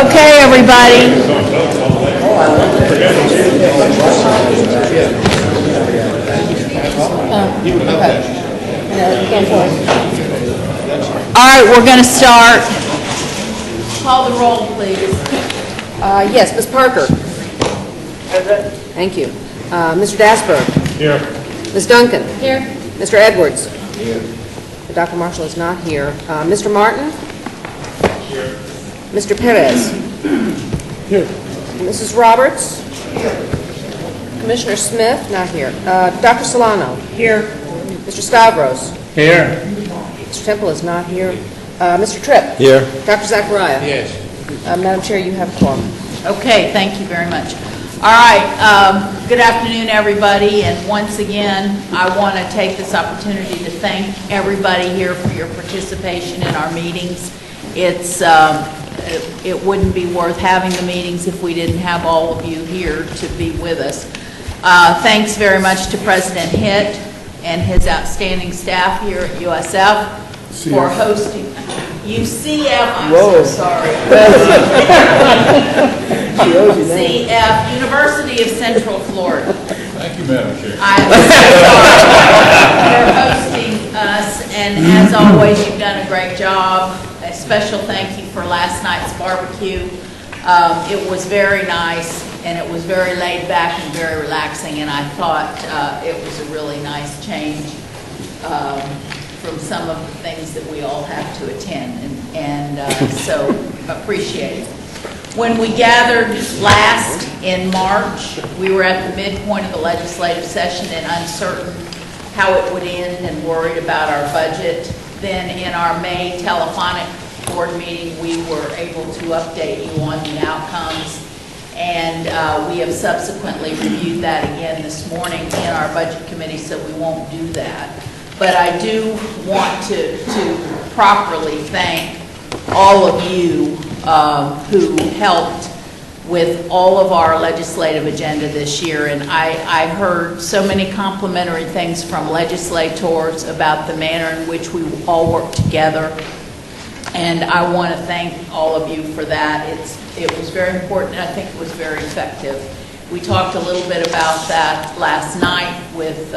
Okay, everybody. All right, we're going to start. Call the roll, please. Yes, Ms. Parker. Thank you. Mr. Dasberg. Here. Ms. Duncan. Here. Mr. Edwards. Here. Dr. Marshall is not here. Mr. Martin. Here. Mr. Perez. Here. Mrs. Roberts. Commissioner Smith, not here. Dr. Solano. Here. Mr. Stavros. Here. Mr. Temple is not here. Mr. Tripp. Here. Dr. Zachariah. Yes. Madam Chair, you have a quorum. Okay, thank you very much. All right, good afternoon, everybody, and once again, I want to take this opportunity to thank everybody here for your participation in our meetings. It wouldn't be worth having the meetings if we didn't have all of you here to be with us. Thanks very much to President Hitt and his outstanding staff here at USF for hosting. UCF, I'm so sorry. UCF, University of Central Florida. Thank you, Madam Chair. I'm so sorry for hosting us, and as always, you've done a great job. A special thank you for last night's barbecue. It was very nice, and it was very laid back and very relaxing, and I thought it was a really nice change from some of the things that we all have to attend, and so appreciate it. When we gathered last in March, we were at the midpoint of the legislative session and uncertain how it would end and worried about our budget. Then in our May telephonic board meeting, we were able to update you on the outcomes, and we have subsequently reviewed that again this morning in our budget committee, so we won't do that. But I do want to properly thank all of you who helped with all of our legislative agenda this year. And I heard so many complimentary things from legislators about the manner in which we all work together. And I want to thank all of you for that. It was very important, and I think it was very effective. We talked a little bit about that last night with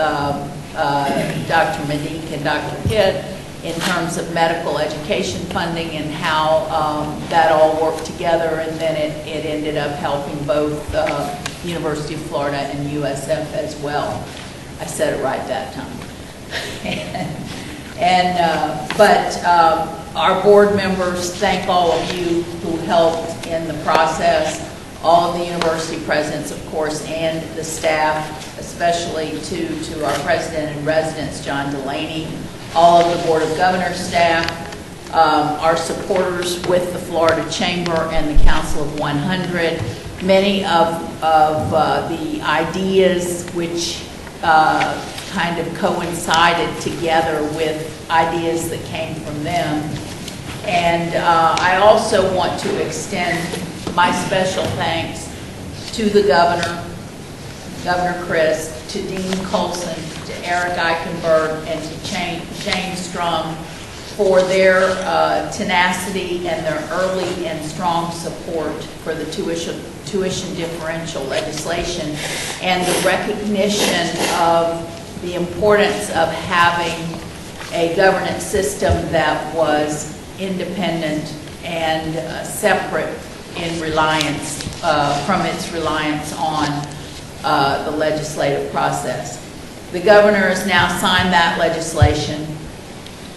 Dr. Medique and Dr. Hitt in terms of medical education funding and how that all worked together, and then it ended up helping both University of Florida and USF as well. I said it right that time. But our board members, thank all of you who helped in the process, all of the university presidents, of course, and the staff, especially to our president and residents, John Delaney, all of the Board of Governors staff, our supporters with the Florida Chamber and the Council of 100, many of the ideas which kind of coincided together with ideas that came from them. And I also want to extend my special thanks to the governor, Governor Chris, to Dean Colson, to Eric Eichenberg, and to Shane Strum for their tenacity and their early and strong support for the tuition differential legislation and the recognition of the importance of having a governance system that was independent and separate in reliance from its reliance on the legislative process. The governor has now signed that legislation.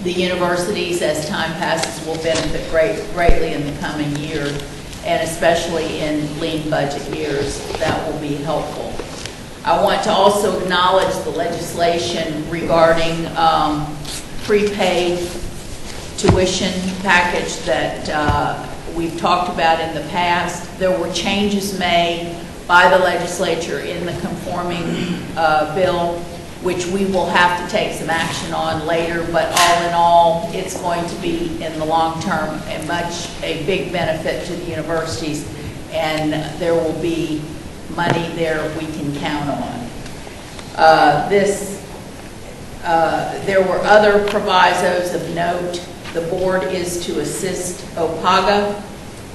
The universities, as time passes, will benefit greatly in the coming year, and especially in lean budget years, that will be helpful. I want to also acknowledge the legislation regarding prepaid tuition package that we've talked about in the past. There were changes made by the legislature in the conforming bill, which we will have to take some action on later, but all in all, it's going to be, in the long term, a big benefit to the universities, and there will be money there we can count on. There were other provisos of note. The board is to assist OPAGA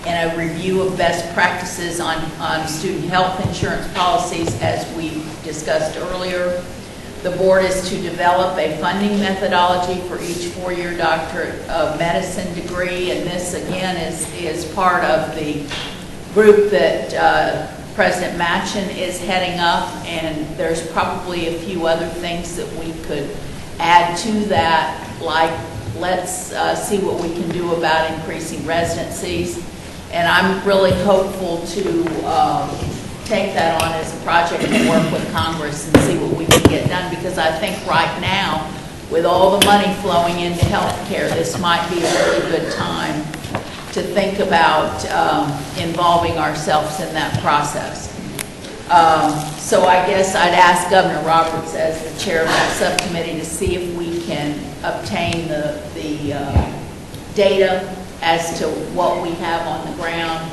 and a review of best practices on student health insurance policies, as we discussed earlier. The board is to develop a funding methodology for each four-year doctorate of medicine degree, and this again is part of the group that President Machen is heading up, and there's probably a few other things that we could add to that, like let's see what we can do about increasing residencies. And I'm really hopeful to take that on as a project and work with Congress and see what we can get done, because I think right now, with all the money flowing into healthcare, this might be a really good time to think about involving ourselves in that process. So I guess I'd ask Governor Roberts, as the chair of that subcommittee, to see if we can obtain the data as to what we have on the ground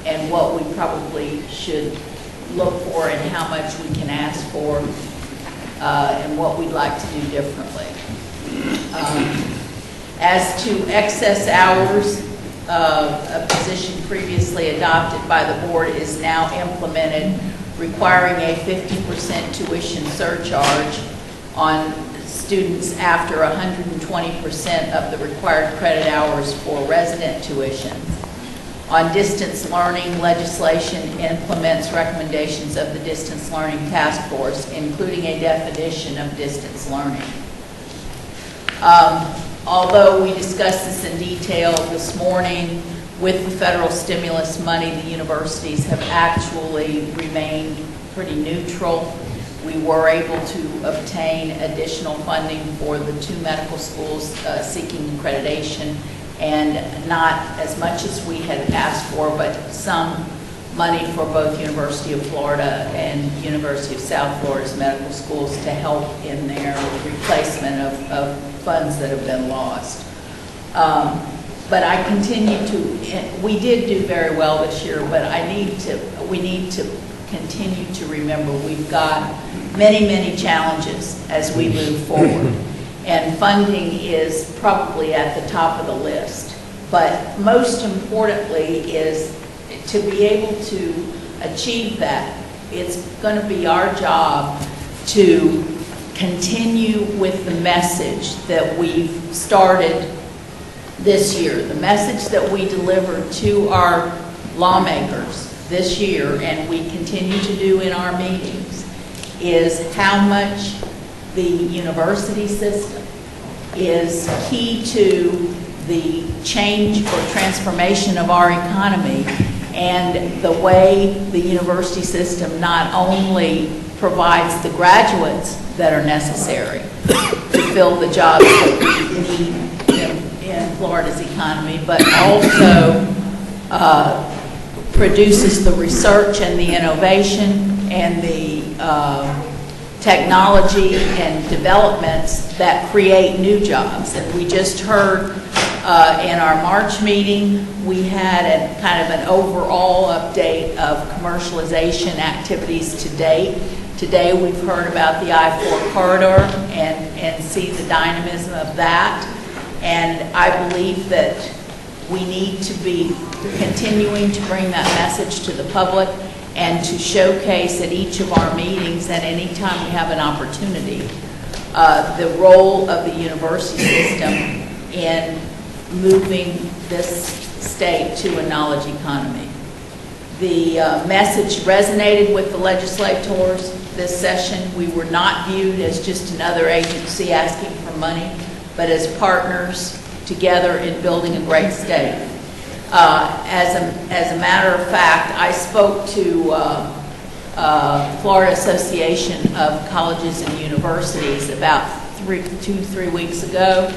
and what we probably should look for and how much we can ask for and what we'd like to do differently. As to excess hours, a position previously adopted by the board is now implemented, requiring a 50% tuition surcharge on students after 120% of the required credit hours for resident tuition. On distance learning, legislation implements recommendations of the Distance Learning Task Force, including a definition of distance learning. Although we discussed this in detail this morning, with the federal stimulus money, the universities have actually remained pretty neutral. We were able to obtain additional funding for the 2 medical schools seeking accreditation, and not as much as we had asked for, but some money for both University of Florida and University of South Florida's medical schools to help in their replacement of funds that have been lost. But I continue to, we did do very well this year, but we need to continue to remember we've got many, many challenges as we move forward. And funding is probably at the top of the list. But most importantly is to be able to achieve that, it's going to be our job to continue with the message that we've started this year, the message that we delivered to our lawmakers this year, and we continue to do in our meetings, is how much the university system is key to the change or transformation of our economy, and the way the university system not only provides the graduates that are necessary to fill the jobs that we need in Florida's economy, but also produces the research and the innovation and the technology and developments that create new jobs. And we just heard in our March meeting, we had a kind of an overall update of commercialization activities to date. Today we've heard about the I-4 corridor and see the dynamism of that. And I believe that we need to be continuing to bring that message to the public and to showcase at each of our meetings and any time we have an opportunity the role of the university system in moving this state to a knowledge economy. The message resonated with the legislators this session. We were not viewed as just another agency asking for money, but as partners together in building a great state. As a matter of fact, I spoke to Florida Association of Colleges and Universities about 2-3 weeks ago,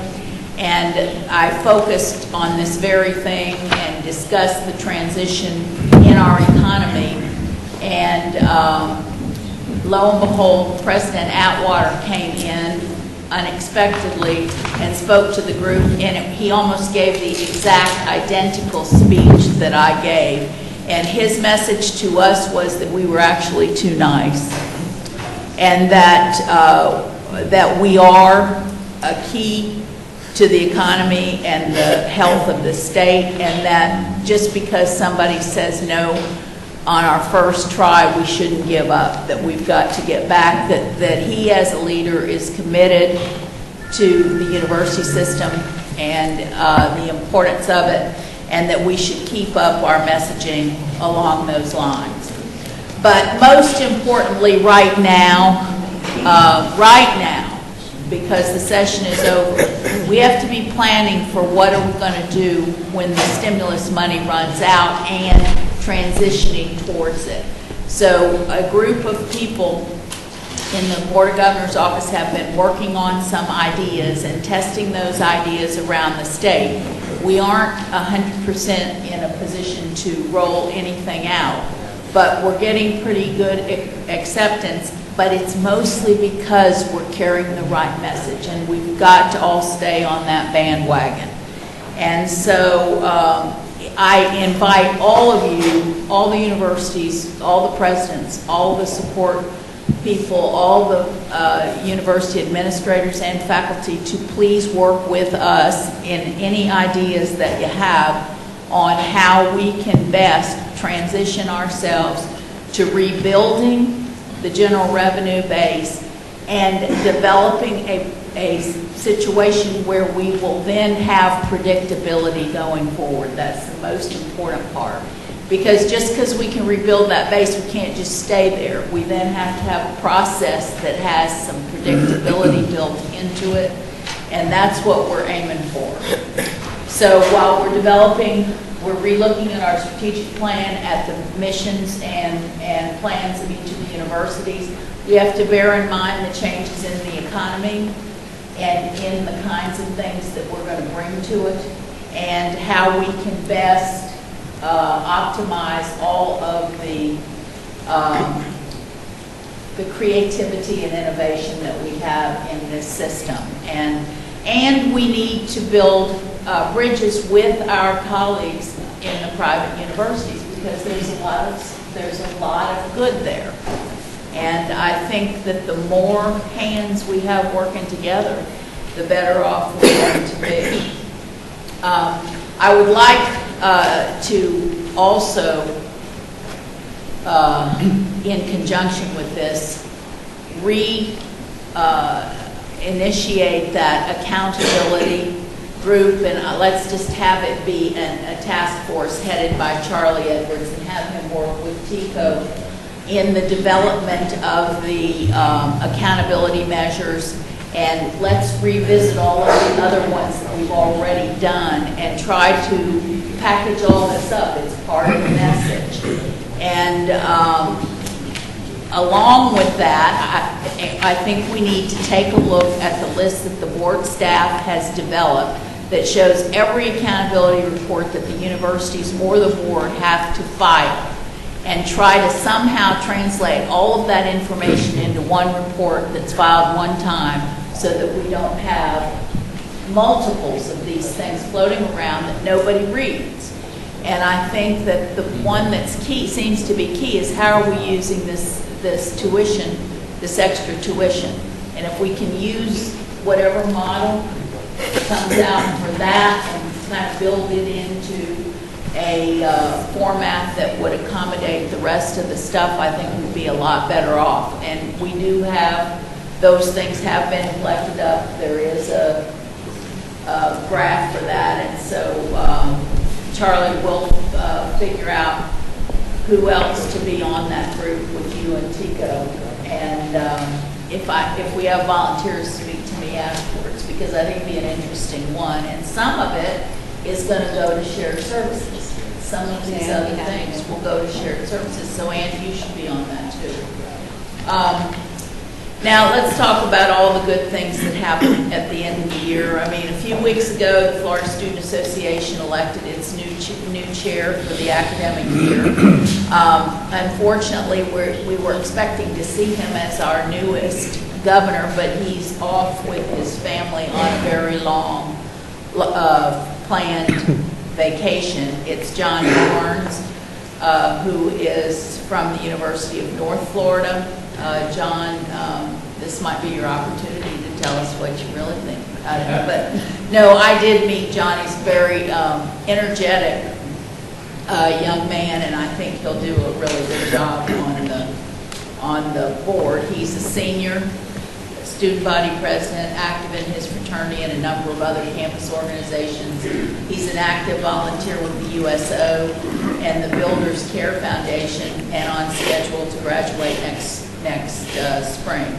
and I focused on this very thing and discussed the transition in our economy. And lo and behold, President Atwater came in unexpectedly and spoke to the group, and he almost gave the exact identical speech that I gave. And his message to us was that we were actually too nice, and that that we are a key to the economy and the health of the state, and that just because somebody says no on our first try, we shouldn't give up, that we've got to get back, that he as a leader is committed to the university system and the importance of it, and that we should keep up our messaging along those lines. But most importantly, right now, because the session is over, we have to be planning for what are we going to do when the stimulus money runs out and transitioning towards it. So a group of people in the Board of Governors office have been working on some ideas and testing those ideas around the state. We aren't 100% in a position to roll anything out, but we're getting pretty good acceptance, but it's mostly because we're carrying the right message, and we've got to all stay on that bandwagon. And so I invite all of you, all the universities, all the presidents, all the support people, all the university administrators and faculty to please work with us in any ideas that you have on how we can best transition ourselves to rebuilding the general revenue base and developing a situation where we will then have predictability going forward. That's the most important part. Because just because we can rebuild that base, we can't just stay there. We then have to have a process that has some predictability built into it, and that's what we're aiming for. So while we're developing, we're relooking at our strategic plan, at the missions and plans of each of the universities. We have to bear in mind the changes in the economy and in the kinds of things that we're going to bring to it, and how we can best optimize all of the creativity and innovation that we have in this system. And we need to build bridges with our colleagues in the private universities, because there's a lot of good there. And I think that the more hands we have working together, the better off we're going to be. I would like to also, in conjunction with this, initiate that accountability group, and let's just have it be a task force headed by Charlie Edwards, and have him work with TICO in the development of the accountability measures. And let's revisit all of the other ones that we've already done and try to package all this up. It's part of the message. And along with that, I think we need to take a look at the list that the board staff has developed that shows every accountability report that the universities or the board have to file, and try to somehow translate all of that information into one report that's filed one time, so that we don't have multiples of these things floating around that nobody reads. And I think that the one that's key, seems to be key, is how are we using this tuition, this extra tuition. And if we can use whatever model comes out for that and kind of build it into a format that would accommodate the rest of the stuff, I think we'd be a lot better off. And we do have, those things have been collected up. There is a graph for that, and so Charlie will figure out who else to be on that group with you and Tico, and if we have volunteers, speak to me afterwards, because I think it'd be an interesting one. And some of it is going to go to shared services. Some of these other things will go to shared services. So Andy, you should be on that too. Now let's talk about all the good things that happened at the end of the year. I mean, a few weeks ago, the Florida Student Association elected its new chair for the academic year. Unfortunately, we were expecting to see him as our newest governor, but he's off with his family on a very long planned vacation. It's John Barnes, who is from the University of North Florida. John, this might be your opportunity to tell us what you really think. But, no, I did meet Johnny's very energetic young man, and I think he'll do a really good job on the board. He's a senior, student body president, active in his fraternity and a number of other campus organizations. He's an active volunteer with the USO and the Builders Care Foundation, and on schedule to graduate next spring.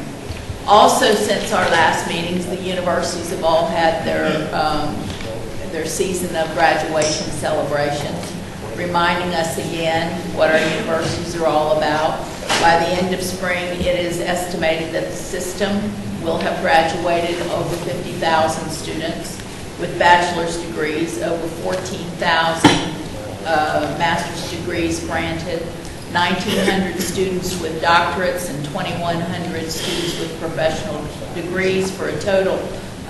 Also, since our last meetings, the universities have all had their season of graduation celebrations, reminding us again what our universities are all about. By the end of spring, it is estimated that the system will have graduated over 50,000 students with bachelor's degrees, over 14,000 master's degrees granted, 1,900 students with doctorates, and 2,100 students with professional degrees, for a total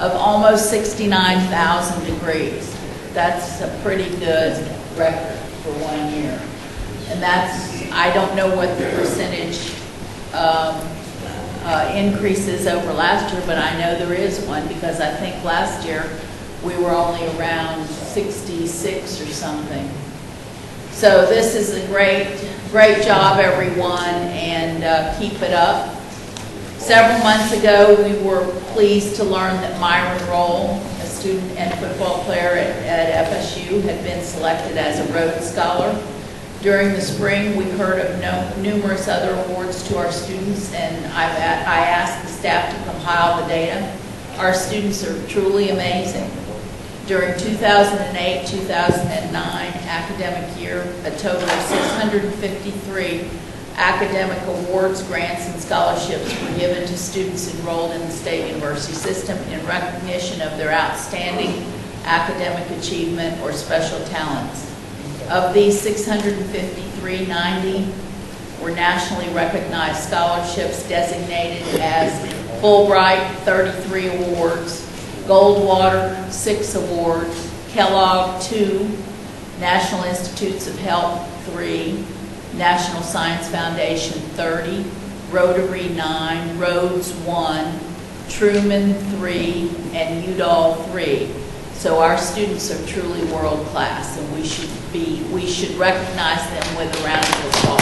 of almost 69,000 degrees. That's a pretty good record for 1 year. And that's, I don't know what the percentage increase is over last year, but I know there is one, because I think last year we were only around 66 or something. So this is a great job, everyone, and keep it up. Several months ago, we were pleased to learn that Myron Roll, a student and football player at FSU, had been selected as a Rhodes Scholar. During the spring, we heard of numerous other awards to our students, and I asked the staff to compile the data. Our students are truly amazing. During 2008-2009 academic year, a total of 653 academic awards, grants, and scholarships were given to students enrolled in the state university system in recognition of their outstanding academic achievement or special talents. Of these 653, 90 were nationally recognized scholarships designated as Fulbright, 33 awards, Goldwater, 6 awards, Kellogg, 2, National Institutes of Health, 3, National Science Foundation, 30, Rotary, 9, Rhodes, 1, Truman, 3, and Udall, 3. So our students are truly world class, and we should recognize them with a round of applause.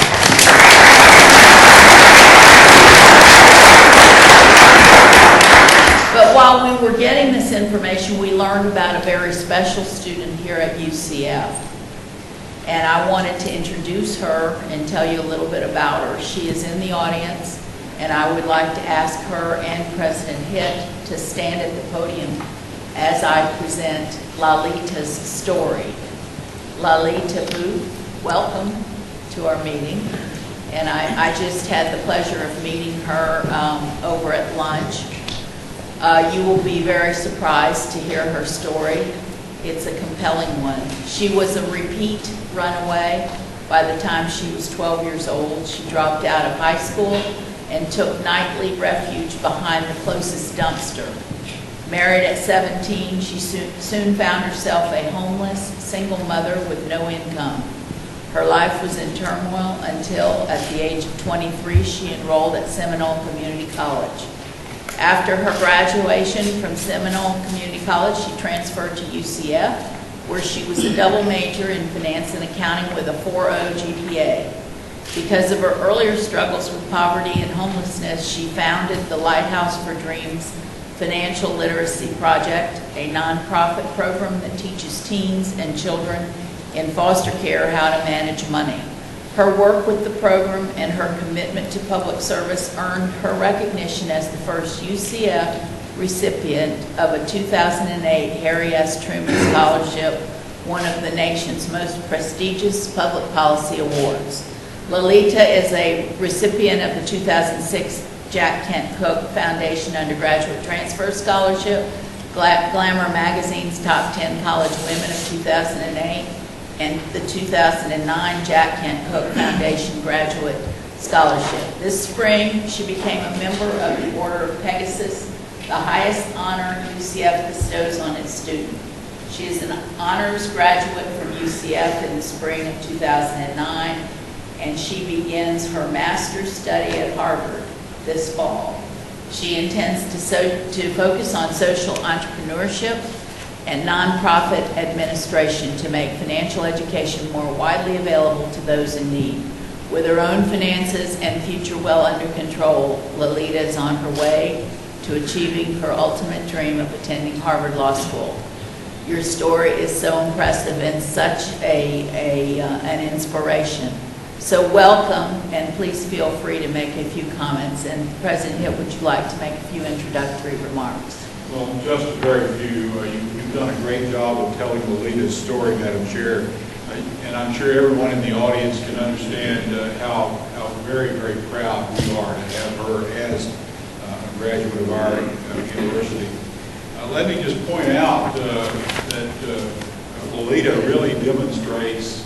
But while we were getting this information, we learned about a very special student here at UCF. And I wanted to introduce her and tell you a little bit about her. She is in the audience, and I would like to ask her and President Hitt to stand at the podium as I present Lalita's story. Lalita Booth, welcome to our meeting. And I just had the pleasure of meeting her over at lunch. You will be very surprised to hear her story. It's a compelling one. She was a repeat runaway. By the time she was 12 years old, she dropped out of high school and took nightly refuge behind the closest dumpster. Married at 17, she soon found herself a homeless, single mother with no income. Her life was in turmoil until, at the age of 23, she enrolled at Seminole Community College. After her graduation from Seminole Community College, she transferred to UCF, where she was a double major in finance and accounting with a 4.0 GPA. Because of her earlier struggles with poverty and homelessness, she founded the Lighthouse for Dreams Financial Literacy Project, a nonprofit program that teaches teens and children in foster care how to manage money. Her work with the program and her commitment to public service earned her recognition as the first UCF recipient of a 2008 Harry S. Truman Scholarship, one of the nation's most prestigious public policy awards. Lalita is a recipient of the 2006 Jack Kent Cook Foundation Undergraduate Transfer Scholarship, Glamour Magazine's Top 10 College Women of 2008, and the 2009 Jack Kent Cook Foundation Graduate Scholarship. This spring, she became a member of the Order of Pegasus, the highest honor UCF bestows on its student. She is an honors graduate from UCF in the spring of 2009, and she begins her master's study at Harvard this fall. She intends to focus on social entrepreneurship and nonprofit administration to make financial education more widely available to those in need. With her own finances and future well under control, Lolita is on her way to achieving her ultimate dream of attending Harvard Law School. Your story is so impressive and such an inspiration. So welcome, and please feel free to make a few comments. And President Hitt, would you like to make a few introductory remarks? Well, just a very few. You've done a great job of telling Lolita's story, Madam Chair. And I'm sure everyone in the audience can understand how very, very proud we are to have her as a graduate of our university. Let me just point out that Lolita really demonstrates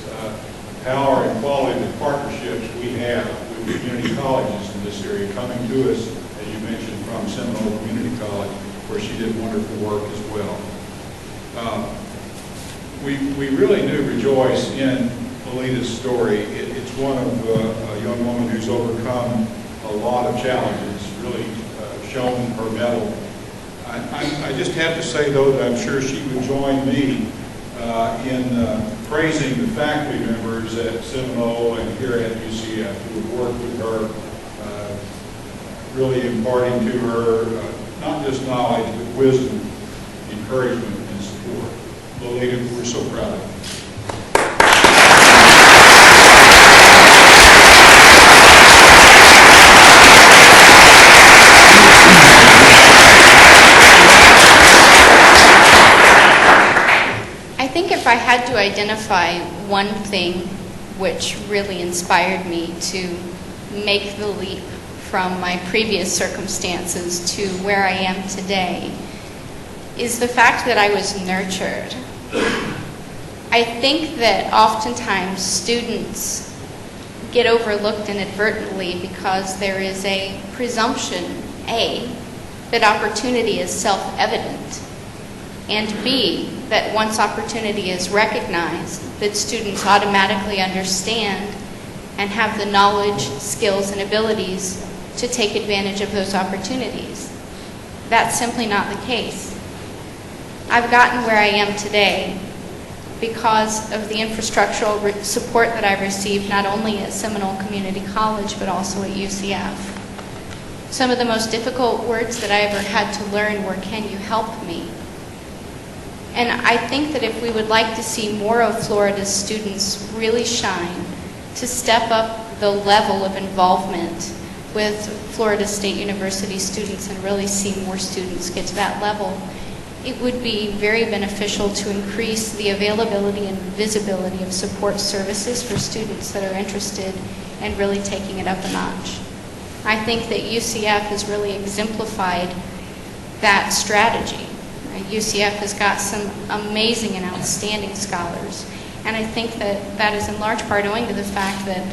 power and quality of the partnerships we have with community colleges in this area, coming to us, as you mentioned, from Seminole Community College, where she did wonderful work as well. We really do rejoice in Lolita's story. It's one of a young woman who's overcome a lot of challenges, really shown her mettle. I just have to say, though, that I'm sure she would join me in praising the faculty members at Seminole and here at UCF who have worked with her, really imparting to her not just knowledge, but wisdom, encouragement, and support. Lolita, we're so proud of you. I think if I had to identify one thing which really inspired me to make the leap from my previous circumstances to where I am today is the fact that I was nurtured. I think that oftentimes students get overlooked inadvertently because there is a presumption, A, that opportunity is self-evident, and B, that once opportunity is recognized, that students automatically understand and have the knowledge, skills, and abilities to take advantage of those opportunities. That's simply not the case. I've gotten where I am today because of the infrastructural support that I've received not only at Seminole Community College but also at UCF. Some of the most difficult words that I ever had to learn were, "Can you help me?" And I think that if we would like to see more of Florida's students really shine, to step up the level of involvement with Florida State University students and really see more students get to that level, it would be very beneficial to increase the availability and visibility of support services for students that are interested in really taking it up a notch. I think that UCF has really exemplified that strategy. UCF has got some amazing and outstanding scholars, and I think that that is in large part owing to the fact that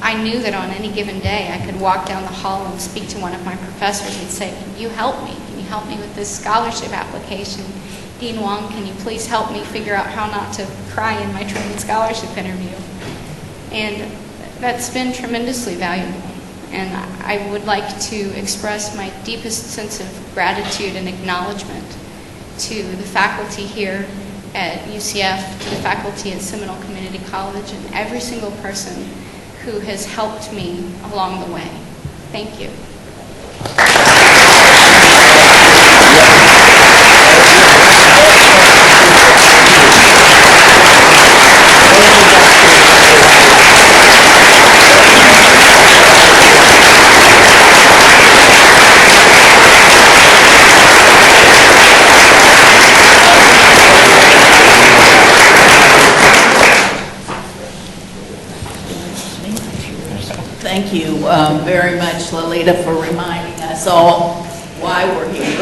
I knew that on any given day I could walk down the hall and speak to one of my professors and say, "Can you help me? Can you help me with this scholarship application? Dean Wong, can you please help me figure out how not to cry in my training scholarship interview?" And that's been tremendously valuable. And I would like to express my deepest sense of gratitude and acknowledgement to the faculty here at UCF, to the faculty at Seminole Community College, and every single person who has helped me along the way. Thank you. Thank you very much, Lolita, for reminding us all why we're here.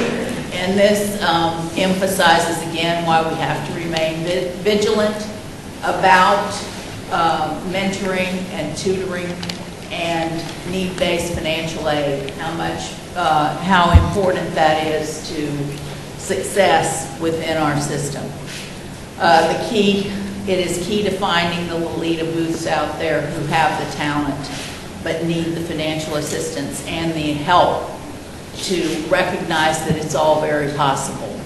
And this emphasizes again why we have to remain vigilant about mentoring and tutoring and need-based financial aid, how important that is to success within our system. It is key to finding the Lolita Booths out there who have the talent but need the financial assistance and the help to recognize that it's all very possible.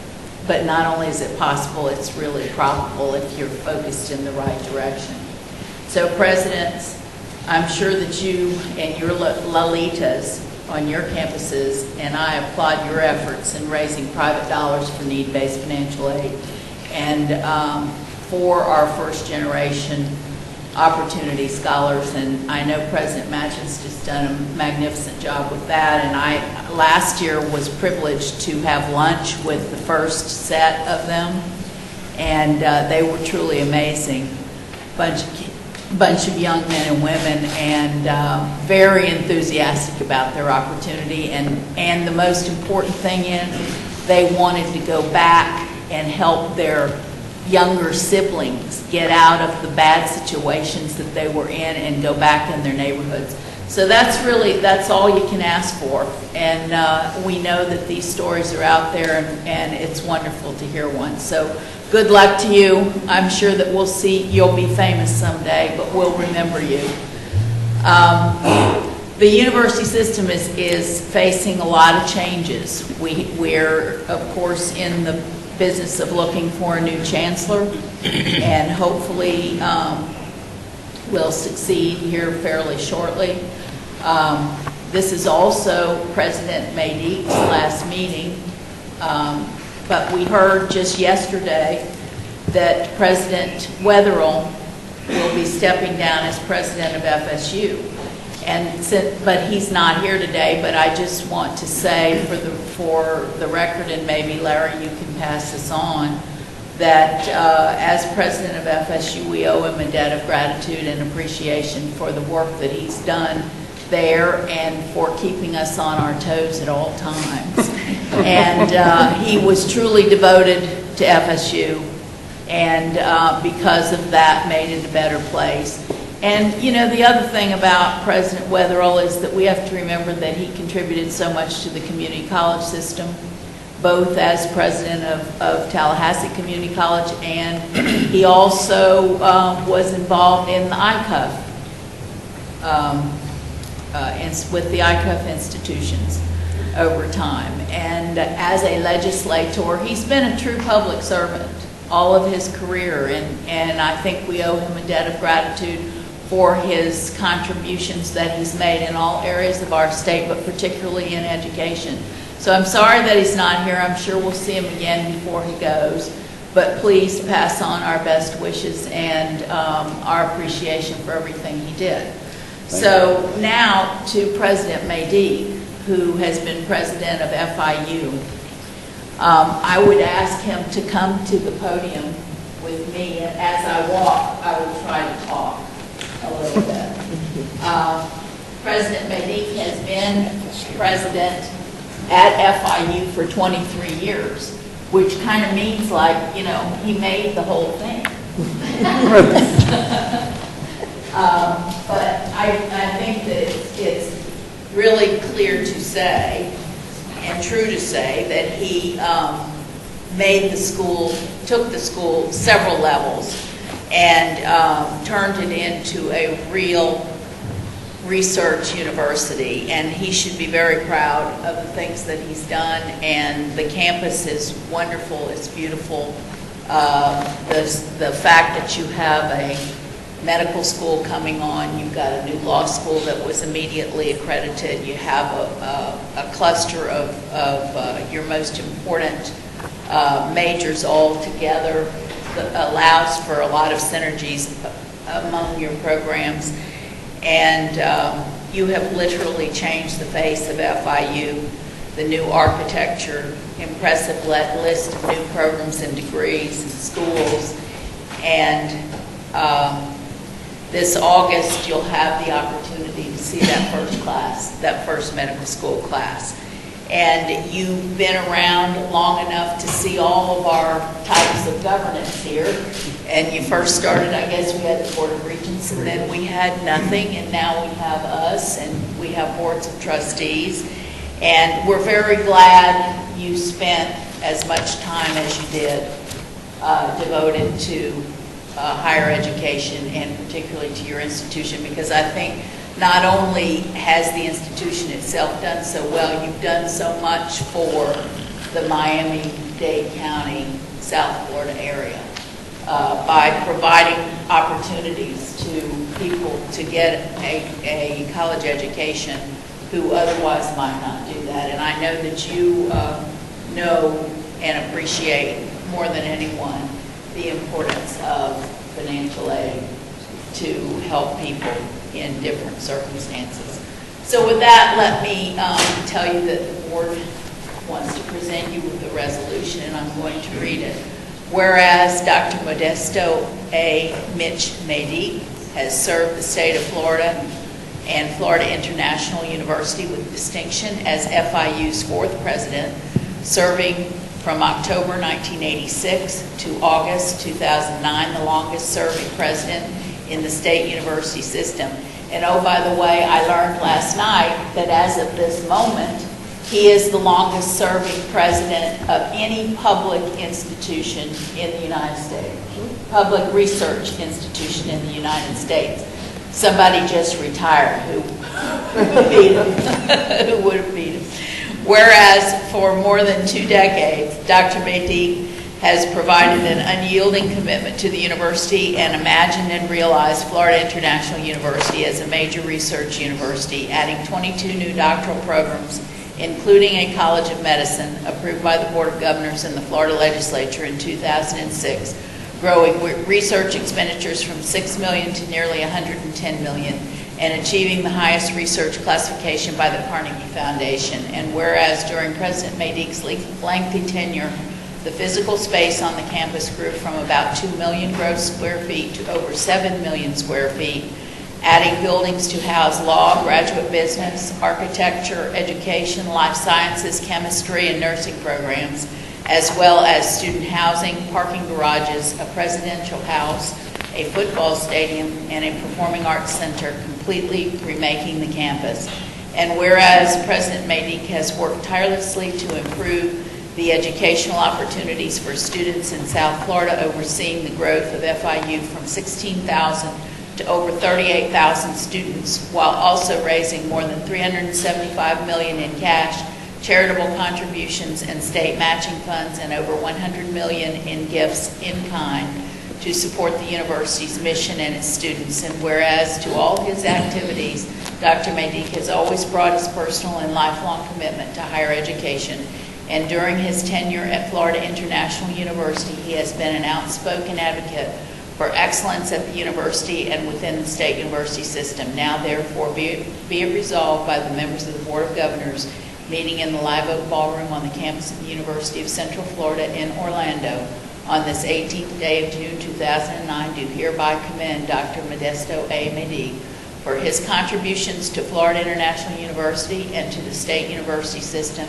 But not only is it possible, it's really probable if you're focused in the right direction. So presidents, I'm sure that you and your Lolitas on your campuses, and I applaud your efforts in raising private dollars for need-based financial aid and for our first generation opportunity scholars. And I know President Matchins has done a magnificent job with that. And I last year was privileged to have lunch with the first set of them, and they were truly amazing. Bunch of young men and women, and very enthusiastic about their opportunity. And the most important thing is they wanted to go back and help their younger siblings get out of the bad situations that they were in and go back in their neighborhoods. So that's all you can ask for. And we know that these stories are out there, and it's wonderful to hear one. So good luck to you. I'm sure that we'll see, you'll be famous someday, but we'll remember you. The university system is facing a lot of changes. We're, of course, in the business of looking for a new chancellor, and hopefully we'll succeed here fairly shortly. This is also President Maydeek's last meeting, but we heard just yesterday that President Wetherell will be stepping down as president of FSU. But he's not here today, but I just want to say for the record, and maybe Larry, you can pass this on, that as president of FSU, we owe him a debt of gratitude and appreciation for the work that he's done there and for keeping us on our toes at all times. And he was truly devoted to FSU, and because of that made it a better place. And, you know, the other thing about President Wetherell is that we have to remember that he contributed so much to the community college system, both as president of Tallahassee Community College, and he also was involved in the ICUF, with the ICUF institutions over time. And as a legislator, he's been a true public servant all of his career, and I think we owe him a debt of gratitude for his contributions that he's made in all areas of our state, but particularly in education. So I'm sorry that he's not here. I'm sure we'll see him again before he goes. But please pass on our best wishes and our appreciation for everything he did. So now to President Maydeek, who has been president of FIU. I would ask him to come to the podium with me, and as I walk, I will try to talk a little bit. President Maydeek has been president at FIU for 23 years, which kind of means, like, you know, he made the whole thing. But I think that it's really clear to say and true to say that he made the school, took the school several levels and turned it into a real research university, and he should be very proud of the things that he's done. And the campus is wonderful, it's beautiful. The fact that you have a medical school coming on, you've got a new law school that was immediately accredited, you have a cluster of your most important majors all together that allows for a lot of synergies among your programs. And you have literally changed the face of FIU. The new architecture, impressive list of new programs and degrees and schools. And this August, you'll have the opportunity to see that first class, that first medical school class. And you've been around long enough to see all of our types of governance here. And you first started, I guess, we had the Board of Regents, and then we had nothing, and now we have us, and we have boards of trustees. And we're very glad you spent as much time as you did devoted to higher education, and particularly to your institution, because I think not only has the institution itself done so well, you've done so much for the Miami-Dade County, South Florida area by providing opportunities to people to get a college education who otherwise might not do that. And I know that you know and appreciate more than anyone the importance of financial aid to help people in different circumstances. So with that, let me tell you that the board wants to present you with a resolution, and I'm going to read it. Whereas Dr. Modesto A. Mitch Maydeek has served the state of Florida and Florida International University with distinction as FIU's 4th president, serving from October 1986 to August 2009, the longest serving president in the state university system. And oh, by the way, I learned last night that as of this moment, he is the longest serving president of any public institution in the United States, public research institution in the United States. Somebody just retired who beat him, who would have beat him. Whereas for more than 2 decades, Dr. Maydeek has provided an unyielding commitment to the university and imagined and realized Florida International University as a major research university, adding 22 new doctoral programs, including a College of Medicine approved by the Board of Governors and the Florida Legislature in 2006, growing research expenditures from $6 million to nearly $110 million, and achieving the highest research classification by the Carnegie Foundation. And whereas during President Maydeek's lengthy tenure, the physical space on the campus grew from about 2 million gross square feet to over 7 million square feet, adding buildings to house law, graduate business, architecture, education, life sciences, chemistry, and nursing programs, as well as student housing, parking garages, a presidential house, a football stadium, and a performing arts center, completely remaking the campus. And whereas President Maydeek has worked tirelessly to improve the educational opportunities for students in South Florida, overseeing the growth of FIU from 16,000 to over 38,000 students, while also raising more than $375 million in cash, charitable contributions, and state matching funds, and over $100 million in gifts in kind to support the university's mission and its students. And whereas to all his activities, Dr. Maydeek has always brought his personal and lifelong commitment to higher education. And during his tenure at Florida International University, he has been an outspoken advocate for excellence at the university and within the state university system. Now, therefore, be it resolved by the members of the Board of Governors meeting in the Live Oak Ballroom on the campus of the University of Central Florida in Orlando on this 18th day of June 2009, do hereby commend Dr. Modesto A. Maydeek for his contributions to Florida International University and to the state university system,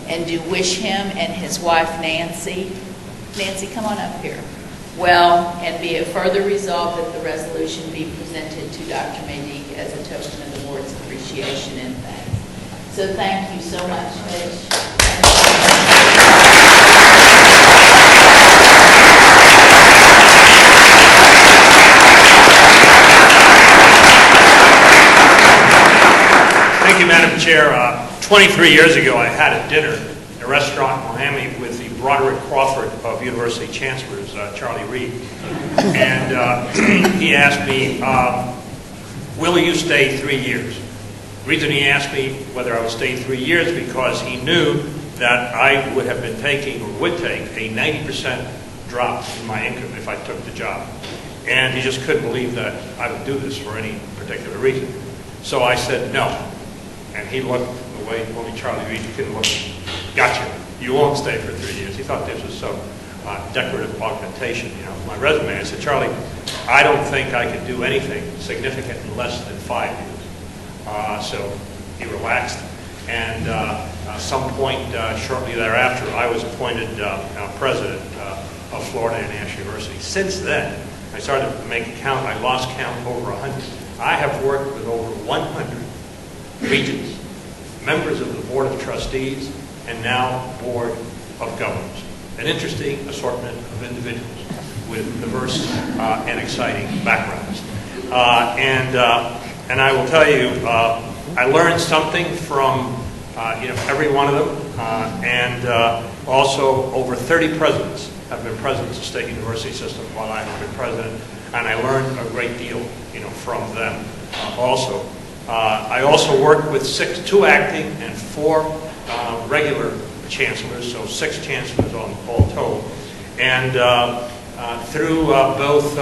and do wish him and his wife Nancy, come on up here, well, and be it further resolved that the resolution be presented to Dr. Maydeek as a token of the board's appreciation and thanks. So thank you so much, Mitch. Thank you, Madam Chair. 23 years ago, I had a dinner at a restaurant in Miami with the Broderick Crawford of University Chancellors, Charlie Reed. And he asked me, will you stay 3 years? The reason he asked me whether I would stay 3 years because he knew that I would have been taking, or would take, a 90% drop in my income if I took the job. And he just couldn't believe that I would do this for any particular reason. So I said no. And he looked the way only Charlie Reed could look. Gotcha. You won't stay for 3 years. He thought this was some decorative augmentation, of my resume. I said, Charlie, I don't think I could do anything significant in less than 5 years. So he relaxed. And at some point shortly thereafter, I was appointed president of Florida International University. Since then, I started to make a count. I lost count over 100. I have worked with over 100 regents, members of the Board of Trustees, and now Board of Governors. An interesting assortment of individuals with diverse and exciting backgrounds. And I will tell you, I learned something from every one of them, and also over 30 presidents have been presidents of state university systems while I have been president, and I learned a great deal, from them also. I also worked with 2 acting and 4 regular chancellors, so 6 chancellors all told. And through both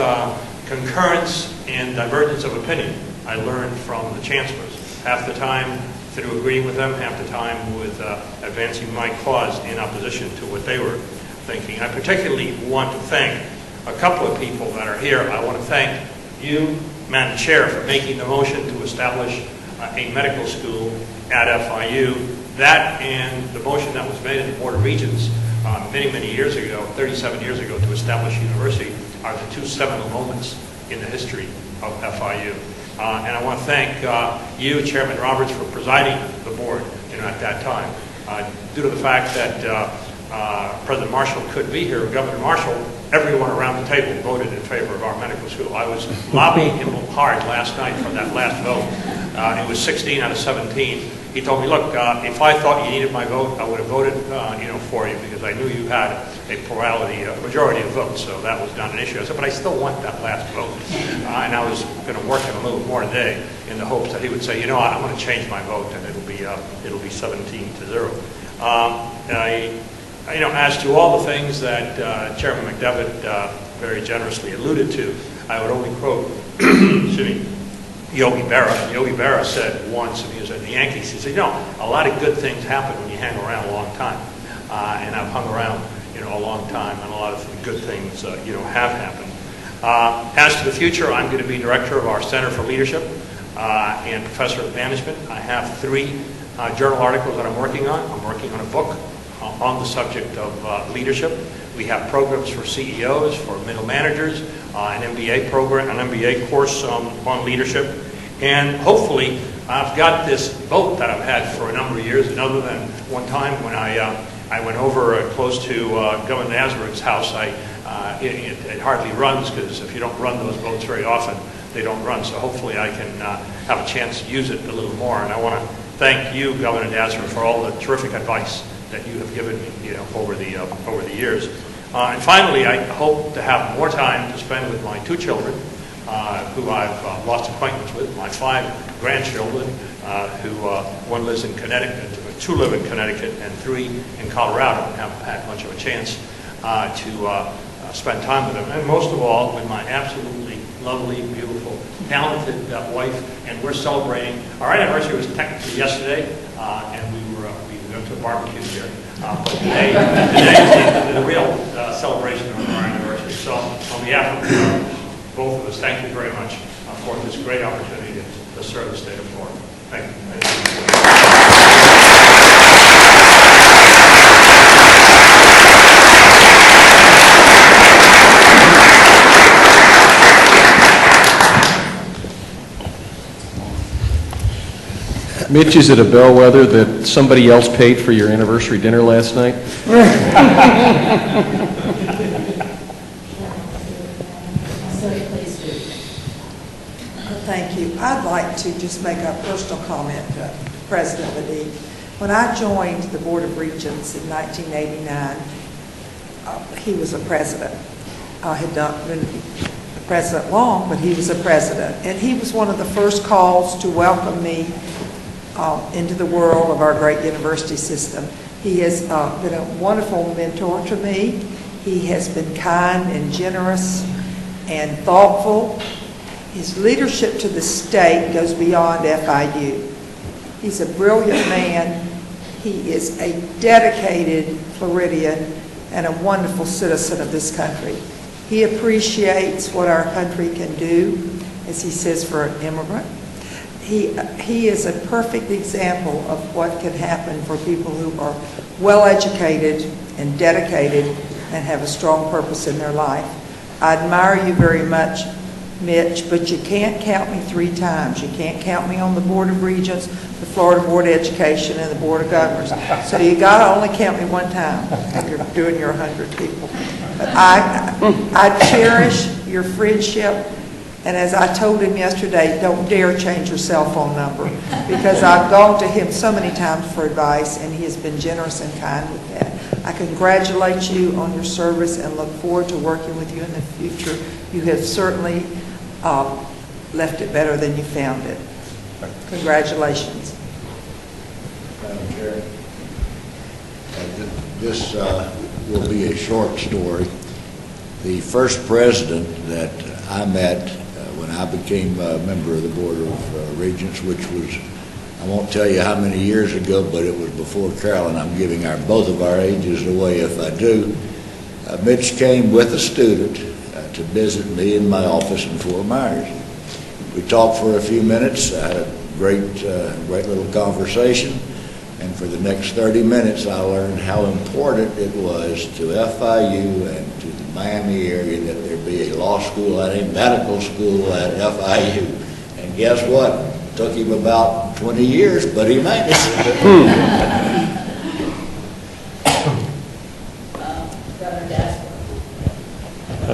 concurrence and divergence of opinion, I learned from the chancellors. Half the time through agreeing with them, half the time with advancing my cause in opposition to what they were thinking. I particularly want to thank a couple of people that are here. I want to thank you, Madam Chair, for making the motion to establish a medical school at FIU. That and the motion that was made in the Board of Regents many, many years ago, 37 years ago, to establish a university are the 2 seminal moments in the history of FIU. And I want to thank you, Chairman Roberts, for presiding the board at that time. Due to the fact that President Marshall couldn't be here, Governor Marshall, everyone around the table voted in favor of our medical school. I was lobbying him hard last night for that last vote. It was 16 out of 17. He told me, look, if I thought you needed my vote, I would have voted, for you, because I knew you had a majority of votes, so that was not an issue. I said, but I still want that last vote. And I was going to work him a little more today in the hopes that he would say, I'm going to change my vote, and it'll be 17-0. As to all the things that Chairman McDevitt very generously alluded to, I would only quote, excuse me, Yogi Berra. Yogi Berra said once, and he was at the Yankees, he said, a lot of good things happen when you hang around a long time. And I've hung around, a long time, and a lot of good things, have happened. As to the future, I'm going to be director of our Center for Leadership and professor of management. I have 3 journal articles that I'm working on. I'm working on a book on the subject of leadership. We have programs for CEOs, for middle managers, an MBA program, an MBA course on leadership. And hopefully, I've got this boat that I've had for a number of years, and other than one time when I went over close to Governor Nazareth's house, it hardly runs, because if you don't run those boats very often, they don't run. So hopefully I can have a chance to use it a little more. And I want to thank you, Governor Nazareth, for all the terrific advice that you have given me, over the years. And finally, I hope to have more time to spend with my 2 children, who I've lost acquaintance with, my 5 grandchildren, who one lives in Connecticut, 2 live in Connecticut, and 3 in Colorado, and haven't had much of a chance to spend time with them. And most of all, with my absolutely lovely, beautiful, talented wife. And we're celebrating. Our anniversary was technically yesterday, and we went to a barbecue here. But today is the real celebration of our anniversary. So on behalf of both of us, thank you very much for this great opportunity to serve the state of Florida. Thank you. Mitch, is it a bellwether that somebody else paid for your anniversary dinner last night? Thank you. I'd like to just make a personal comment to President Medee. When I joined the Board of Regents in 1989, he was a president. I had not been a president long, but he was a president. And he was one of the first calls to welcome me into the world of our great university system. He has been a wonderful mentor to me. He has been kind and generous and thoughtful. His leadership to the state goes beyond FIU. He's a brilliant man. He is a dedicated Floridian and a wonderful citizen of this country. He appreciates what our country can do, as he says, for an immigrant. He is a perfect example of what can happen for people who are well-educated and dedicated and have a strong purpose in their life. I admire you very much, Mitch, but you can't count me 3 times. You can't count me on the Board of Regents, the Florida Board of Education, and the Board of Governors. So you got to only count me 1 time if you're doing your 100 people. But I cherish your friendship And as I told him yesterday, don't dare change your cell phone number, because I've gone to him so many times for advice, and he has been generous and kind with that. I congratulate you on your service and look forward to working with you in the future. You have certainly left it better than you found it. Congratulations. Madam Chair, this will be a short story. The first president that I met when I became a member of the Board of Regents, which was, I won't tell you how many years ago, but it was before Carolyn. I'm giving both of our ages away if I do. Mitch came with a student to visit me in my office in Fort Myers. We talked for a few minutes. I had a great little conversation. And for the next 30 minutes, I learned how important it was to FIU and to the Miami area that there be a law school and a medical school at FIU. And guess what? It took him about 20 years, but he made it. Governor Jasper.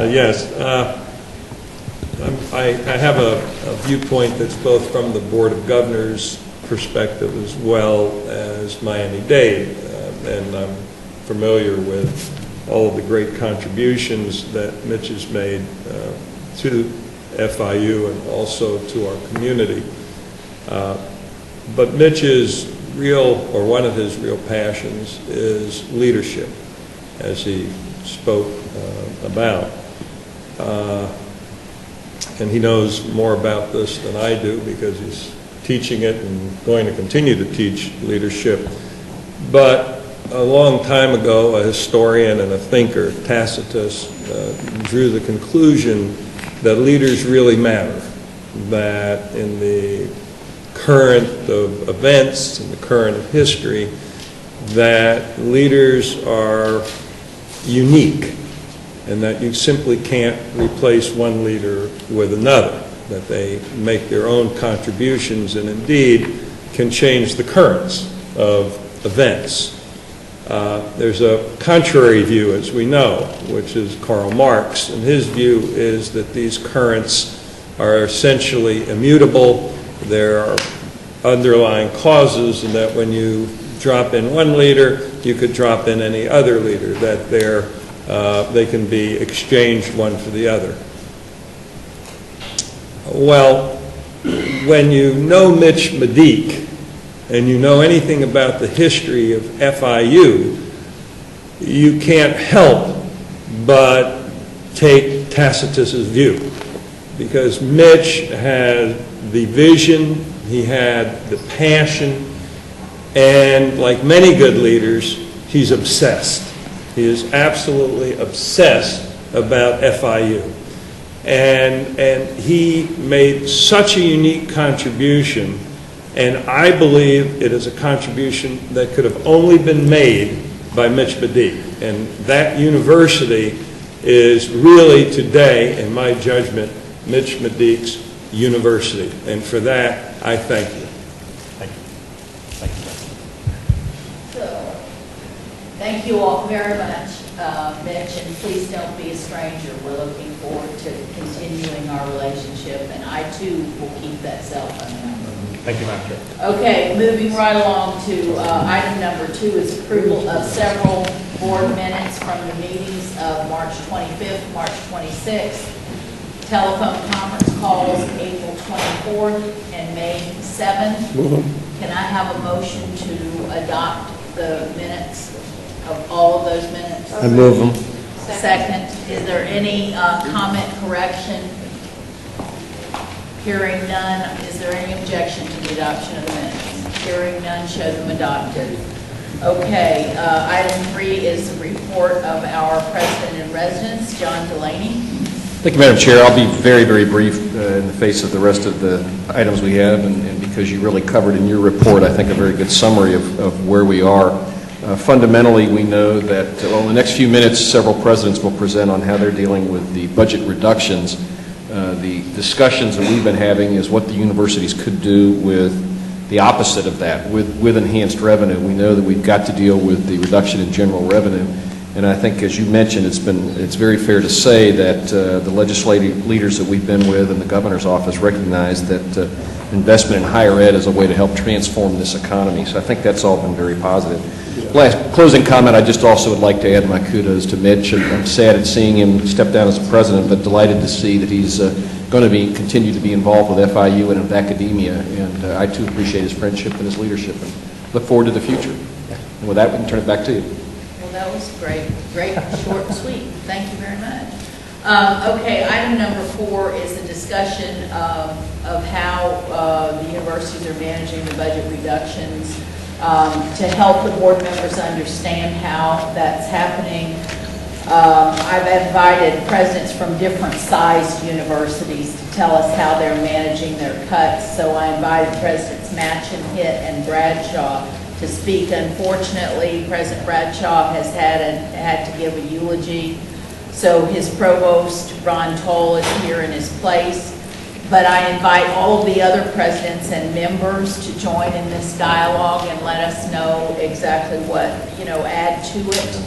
Yes. I have a viewpoint that's both from the Board of Governors perspective as well as Miami-Dade, and I'm familiar with all of the great contributions that Mitch has made to FIU and also to our community. But Mitch's one of his real passions is leadership, as he spoke about. And he knows more about this than I do because he's teaching it and going to continue to teach leadership. But a long time ago, a historian and a thinker, Tacitus, drew the conclusion that leaders really matter, that in the current of events, in the current of history, that leaders are unique and that you simply can't replace one leader with another, that they make their own contributions and indeed can change the currents of events. There's a contrary view, as we know, which is Karl Marx, and his view is that these currents are essentially immutable. There are underlying causes, and that when you drop in one leader, you could drop in any other leader, that they can be exchanged one for the other. Well, when you know Mitch Medique and you know anything about the history of FIU, you can't help but take Tacitus's view, because Mitch had the vision, he had the passion, and like many good leaders, he's obsessed. He is absolutely obsessed about FIU. And he made such a unique contribution, and I believe it is a contribution that could have only been made by Mitch Medique. And that university is really today, in my judgment, Mitch Medique's university. And for that, I thank you. Thank you. Thank you. So, thank you all very much, Mitch, and please don't be a stranger. We're looking forward to continuing our relationship, and I too will keep that cell phone number. Thank you, Madam Chair. Okay, moving right along to item number 2 is approval of several board minutes from the meetings of March 25th, March 26th, telephone conference calls April 24th and May 7th. Can I have a motion to adopt the minutes of all of those minutes? I move them. Second. Is there any comment, correction? Hearing none, is there any objection to the adoption of the minutes? Hearing none, show them adopted. Okay, item 3 is the report of our president in residence, John Delaney. Thank you, Madam Chair. I'll be very, very brief in the face of the rest of the items we have, and because you really covered in your report, I think, a very good summary of where we are. Fundamentally, we know that, in the next few minutes, several presidents will present on how they're dealing with the budget reductions. The discussions that we've been having is what the universities could do with the opposite of that, with enhanced revenue. We know that we've got to deal with the reduction in general revenue. And I think, as you mentioned, it's very fair to say that the legislative leaders that we've been with and the governor's office recognize that investment in higher ed is a way to help transform this economy. So I think that's all been very positive. Last closing comment, I just also would like to add my kudos to Mitch. I'm sad at seeing him step down as a president, but delighted to see that he's going to continue to be involved with FIU and with academia. And I too appreciate his friendship and his leadership, and look forward to the future. And with that, we can turn it back to you. Well, that was great, short and sweet. Thank you very much. Okay, item number 4 is a discussion of how the universities are managing the budget reductions. To help the board members understand how that's happening, I've invited presidents from different sized universities to tell us how they're managing their cuts. So I invited Presidents Matchin, Hitt, and Bradshaw to speak. Unfortunately, President Bradshaw has had to give a eulogy, so his provost, Ron Toll, is here in his place. But I invite all of the other presidents and members to join in this dialogue and let us know exactly what, add to it.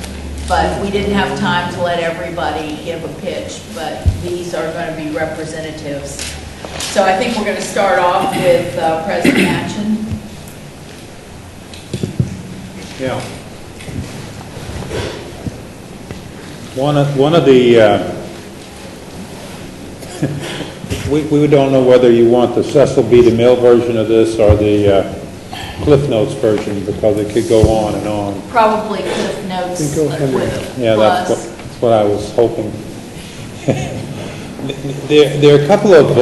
But we didn't have time to let everybody give a pitch, but these are going to be representatives. So I think we're going to start off with President Matchin. Yeah. One of the we don't know whether you want the Cecil B. DeMille version of this or the Cliff Notes version, because it could go on and on. Probably Cliff Notes with yeah, plus. that's what I was hoping. There are a couple of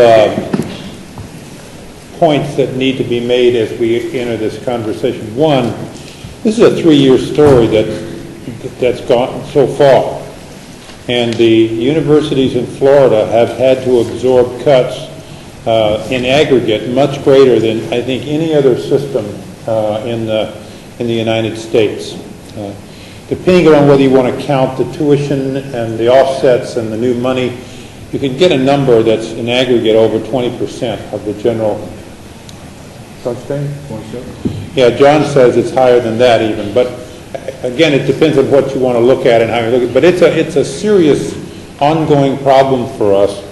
points that need to be made as we enter this conversation. One, this is a 3-year story that's gone so far. And the universities in Florida have had to absorb cuts in aggregate much greater than I think any other system in the United States. Depending on whether you want to count the tuition and the offsets and the new money, you can get a number that's in aggregate over 20% of the general. Something? Yeah, John says it's higher than that even, but again, it depends on what you want to look at and how you look at it. But it's a serious ongoing problem for us,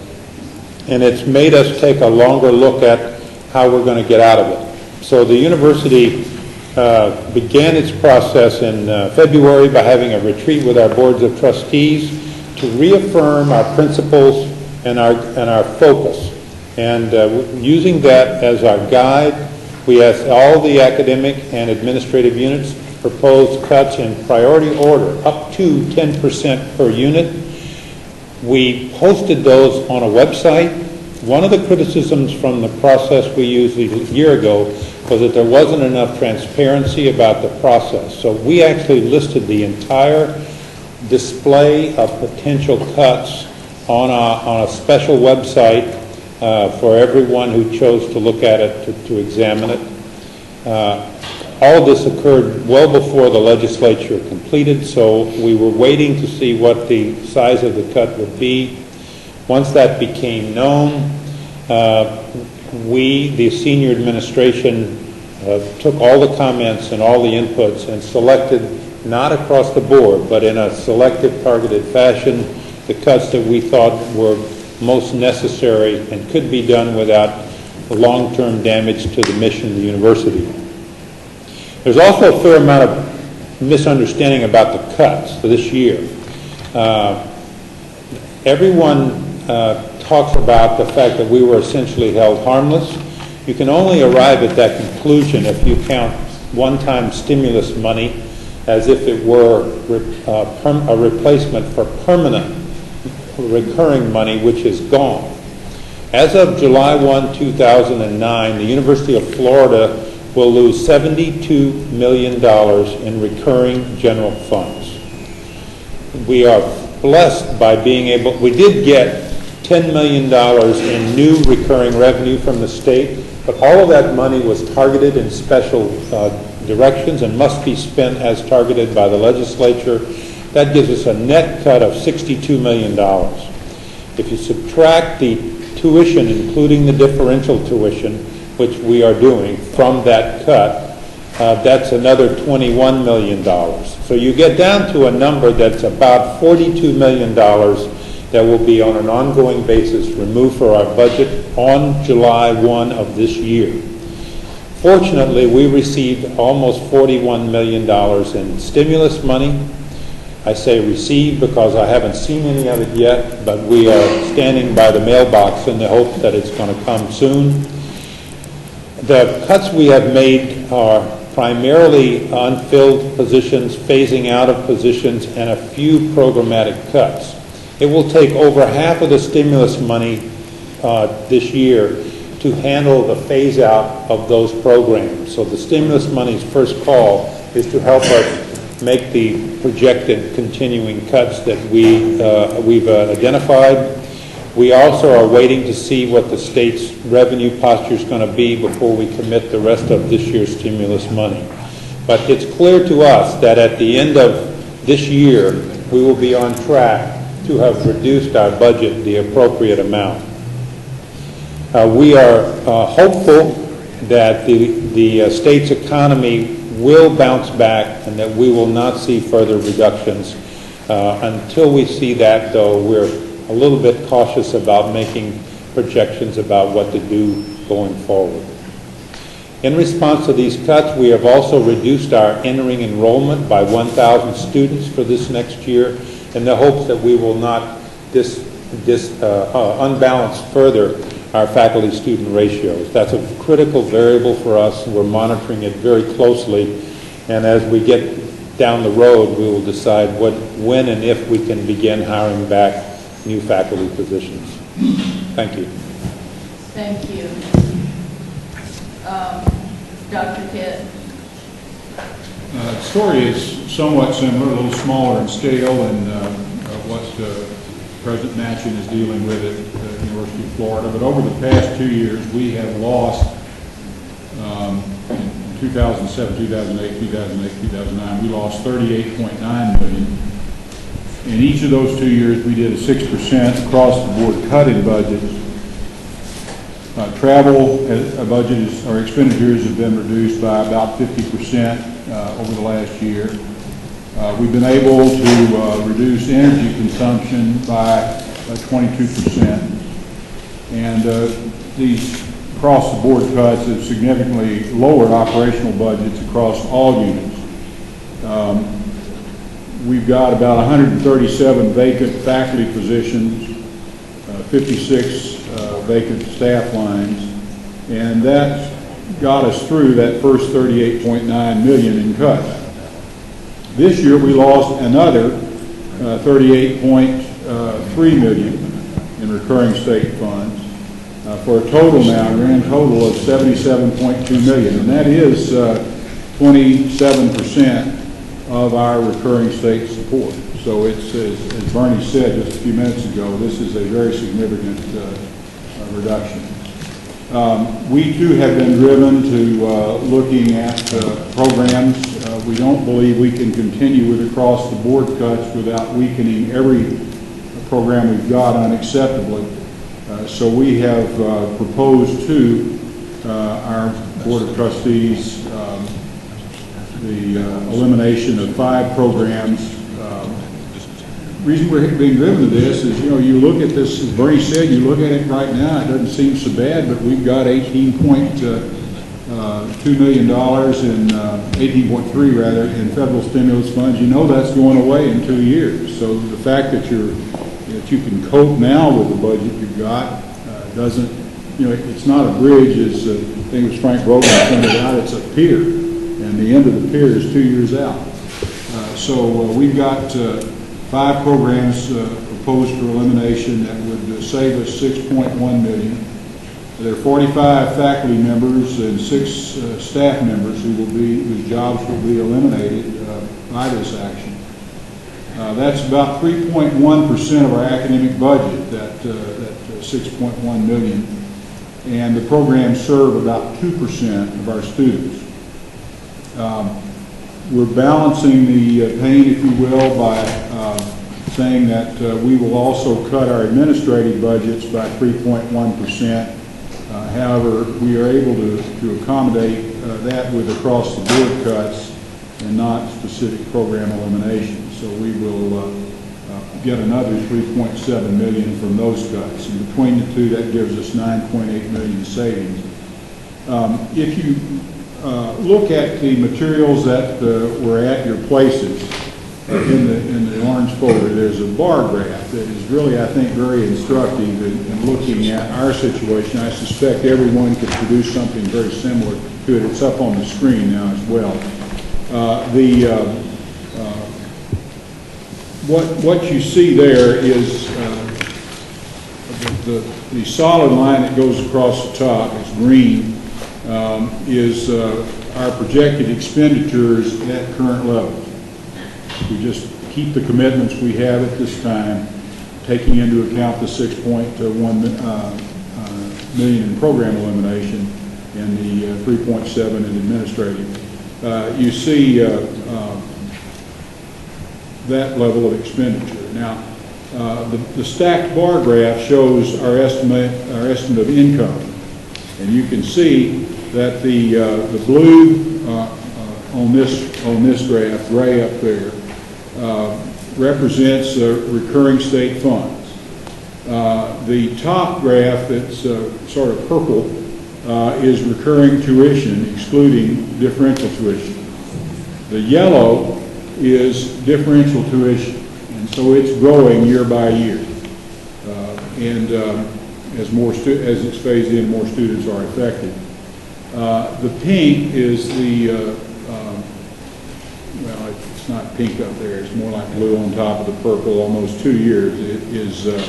and it's made us take a longer look at how we're going to get out of it. So the university began its process in February by having a retreat with our boards of trustees to reaffirm our principles and our focus. And using that as our guide, we asked all the academic and administrative units proposed cuts in priority order, up to 10% per unit. We posted those on a website. One of the criticisms from the process we used a year ago was that there wasn't enough transparency about the process. So we actually listed the entire display of potential cuts on a special website for everyone who chose to look at it, to examine it. All this occurred well before the legislature completed, so we were waiting to see what the size of the cut would be. Once that became known, we, the senior administration, took all the comments and all the inputs and selected, not across the board, but in a selective, targeted fashion, the cuts that we thought were most necessary and could be done without long-term damage to the mission of the university. There's also a fair amount of misunderstanding about the cuts for this year. Everyone talks about the fact that we were essentially held harmless. You can only arrive at that conclusion if you count one-time stimulus money as if it were a replacement for permanent recurring money, which is gone. As of July 1, 2009, the University of Florida will lose $72 million in recurring general funds. We are blessed by being able, we did get $10 million in new recurring revenue from the state, but all of that money was targeted in special directions and must be spent as targeted by the legislature. That gives us a net cut of $62 million. If you subtract the tuition, including the differential tuition, which we are doing, from that cut, that's another $21 million. So you get down to a number that's about $42 million that will be on an ongoing basis removed for our budget on July 1 of this year. Fortunately, we received almost $41 million in stimulus money. I say received because I haven't seen any of it yet, but we are standing by the mailbox in the hope that it's going to come soon. The cuts we have made are primarily unfilled positions, phasing out of positions, and a few programmatic cuts. It will take over half of the stimulus money this year to handle the phase out of those programs. So the stimulus money's first call is to help us make the projected continuing cuts that we've identified. We also are waiting to see what the state's revenue posture is going to be before we commit the rest of this year's stimulus money. But it's clear to us that at the end of this year, we will be on track to have reduced our budget the appropriate amount. We are hopeful that the state's economy will bounce back and that we will not see further reductions. Until we see that, though, we're a little bit cautious about making projections about what to do going forward. In response to these cuts, we have also reduced our entering enrollment by 1,000 students for this next year in the hopes that we will not unbalance further our faculty-student ratios. That's a critical variable for us, and we're monitoring it very closely. And as we get down the road, we will decide when and if we can begin hiring back new faculty positions. Thank you. Thank you. Dr. Kitt? The story is somewhat similar, a little smaller in scale than what President Manchin is dealing with at the University of Florida. But over the past 2 years, we have lost, in 2007, 2008, 2009, we lost $38.9 million. In each of those 2 years, we did a 6% across-the-board cut in budgets. Travel budget our expenditures have been reduced by about 50% over the last year. We've been able to reduce energy consumption by 22%. And these across-the-board cuts have significantly lowered operational budgets across all units. We've got about 137 vacant faculty positions, 56 vacant staff lines, and that got us through that first $38.9 million in cuts. This year we lost another $38.3 million in recurring state funds for a total now, a grand total of $77.2 million, and that is 27% of our recurring state support. So it's, as Bernie said just a few minutes ago, this is a very significant reduction. We too have been driven to looking at programs. We don't believe we can continue with across-the-board cuts without weakening every program we've got unacceptably. So we have proposed to our Board of Trustees the elimination of 5 programs. The reason we're being driven to this is, you know, you look at this, as Bernie said, you look at it right now, it doesn't seem so bad, but we've got $18.2 million in, 18.3 rather, in federal stimulus funds. You know that's going away in 2 years. So the fact that you can cope now with the budget you've got doesn't, you know, it's not a bridge, as I think it was Frank Brogan pointed out, it's a pier. And the end of the pier is 2 years out. So we've got 5 programs proposed for elimination that would save us $6.1 million. There are 45 faculty members and 6 staff members whose jobs will be eliminated by this action. That's about 3.1% of our academic budget, that $6.1 million. And the programs serve about 2% of our students. We're balancing the pain, if you will, by saying that we will also cut our administrative budgets by 3.1%. However, we are able to accommodate that with across-the-board cuts and not specific program elimination. So we will get another $3.7 million from those cuts. And between the two, that gives us $9.8 million savings. If you look at the materials that were at your places in the orange folder, there's a bar graph that is really, I think, very instructive in looking at our situation. I suspect everyone could produce something very similar to it. It's up on the screen now as well. What you see there is the solid line that goes across the top is green, is our projected expenditures at current levels. We just keep the commitments we have at this time, taking into account the $6.1 million in program elimination and the 3.7 in administrative. You see that level of expenditure. Now, the stacked bar graph shows our estimate of income, and you can see that the blue on this graph, gray up there, represents recurring state funds. The top graph that's sort of purple is recurring tuition, excluding differential tuition. The yellow is differential tuition, and so it's growing year by year. As it's phased in, more students are affected. The pink is the, well, it's not pink up there, it's more like blue on top of the purple, almost 2 years. It is the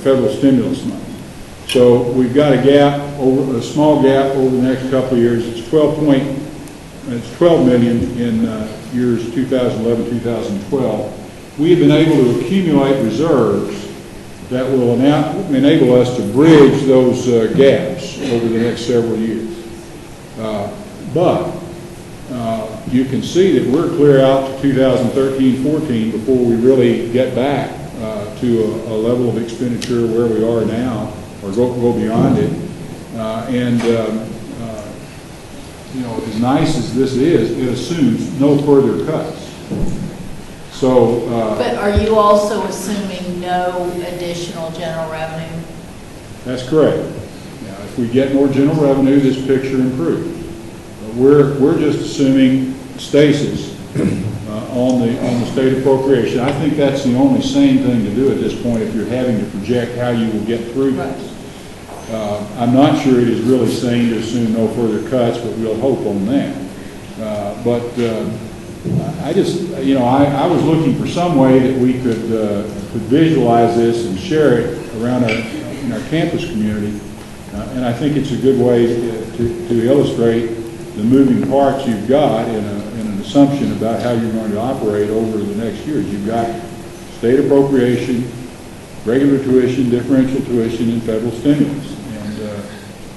federal stimulus money. So we've got a small gap over the next couple of years. It's 12 million in years 2011, 2012. We have been able to accumulate reserves that will enable us to bridge those gaps over the next several years. But you can see that we're clear out to 2013-14 before we really get back to a level of expenditure where we are now, or go beyond it. You know, as nice as this is, it assumes no further cuts. So, but are you also assuming no additional general revenue? That's correct. Now, if we get more general revenue, this picture improves. But we're just assuming stasis on the state appropriation. I think that's the only sane thing to do at this point if you're having to project how you will get through this. I'm not sure it is really sane to assume no further cuts, but we'll hope on that. I just, you know, I was looking for some way that we could visualize this and share it around in our campus community, and I think it's a good way to illustrate the moving parts you've got in an assumption about how you're going to operate over the next years. You've got state appropriation, regular tuition, differential tuition, and federal stimulus.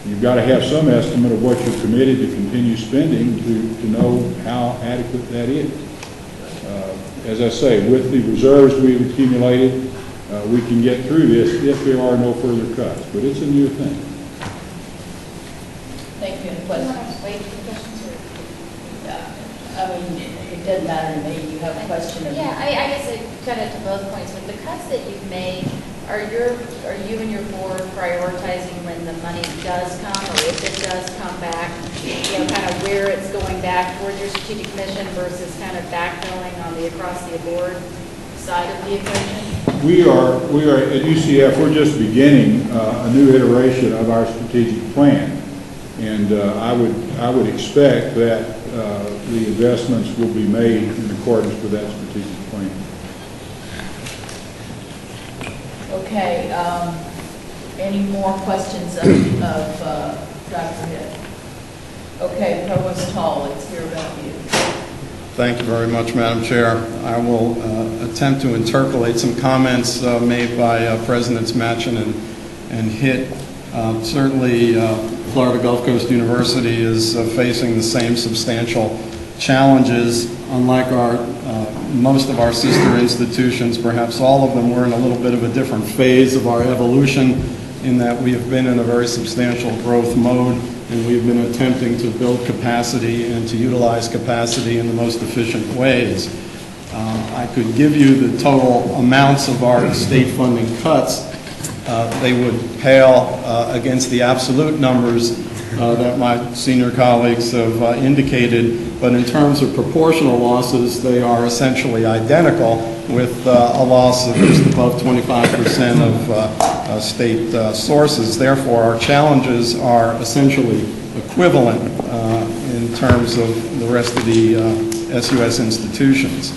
You've got to have some estimate of what you're committed to continue spending to know how adequate that is. As I say, with the reserves we've accumulated, we can get through this if there are no further cuts. But it's a new thing. Thank you. Any questions? I mean, it doesn't matter to me. You have a question? Yeah, I guess it kind of to both points. With the cuts that you've made, are you and your board prioritizing when the money does come, or if it does come back, you know, kind of where it's going back towards your strategic mission versus kind of backfilling on the across the board side of the equation? We are at UCF. We're just beginning a new iteration of our strategic plan, and I would expect that the investments will be made in accordance with that strategic plan. Okay, any more questions of Dr. Hitt? Okay, Provost Hall, let's hear about you. Thank you very much, Madam Chair. I will attempt to interpolate some comments made by Presidents Machen and Hitt. Certainly, Florida Gulf Coast University is facing the same substantial challenges. Unlike most of our sister institutions, perhaps all of them, we're in a little bit of a different phase of our evolution in that we have been in a very substantial growth mode and we've been attempting to build capacity and to utilize capacity in the most efficient ways. I could give you the total amounts of our state funding cuts. They would pale against the absolute numbers that my senior colleagues have indicated, but in terms of proportional losses, they are essentially identical, with a loss of just above 25% of state sources. Therefore, our challenges are essentially equivalent in terms of the rest of the SUS institutions.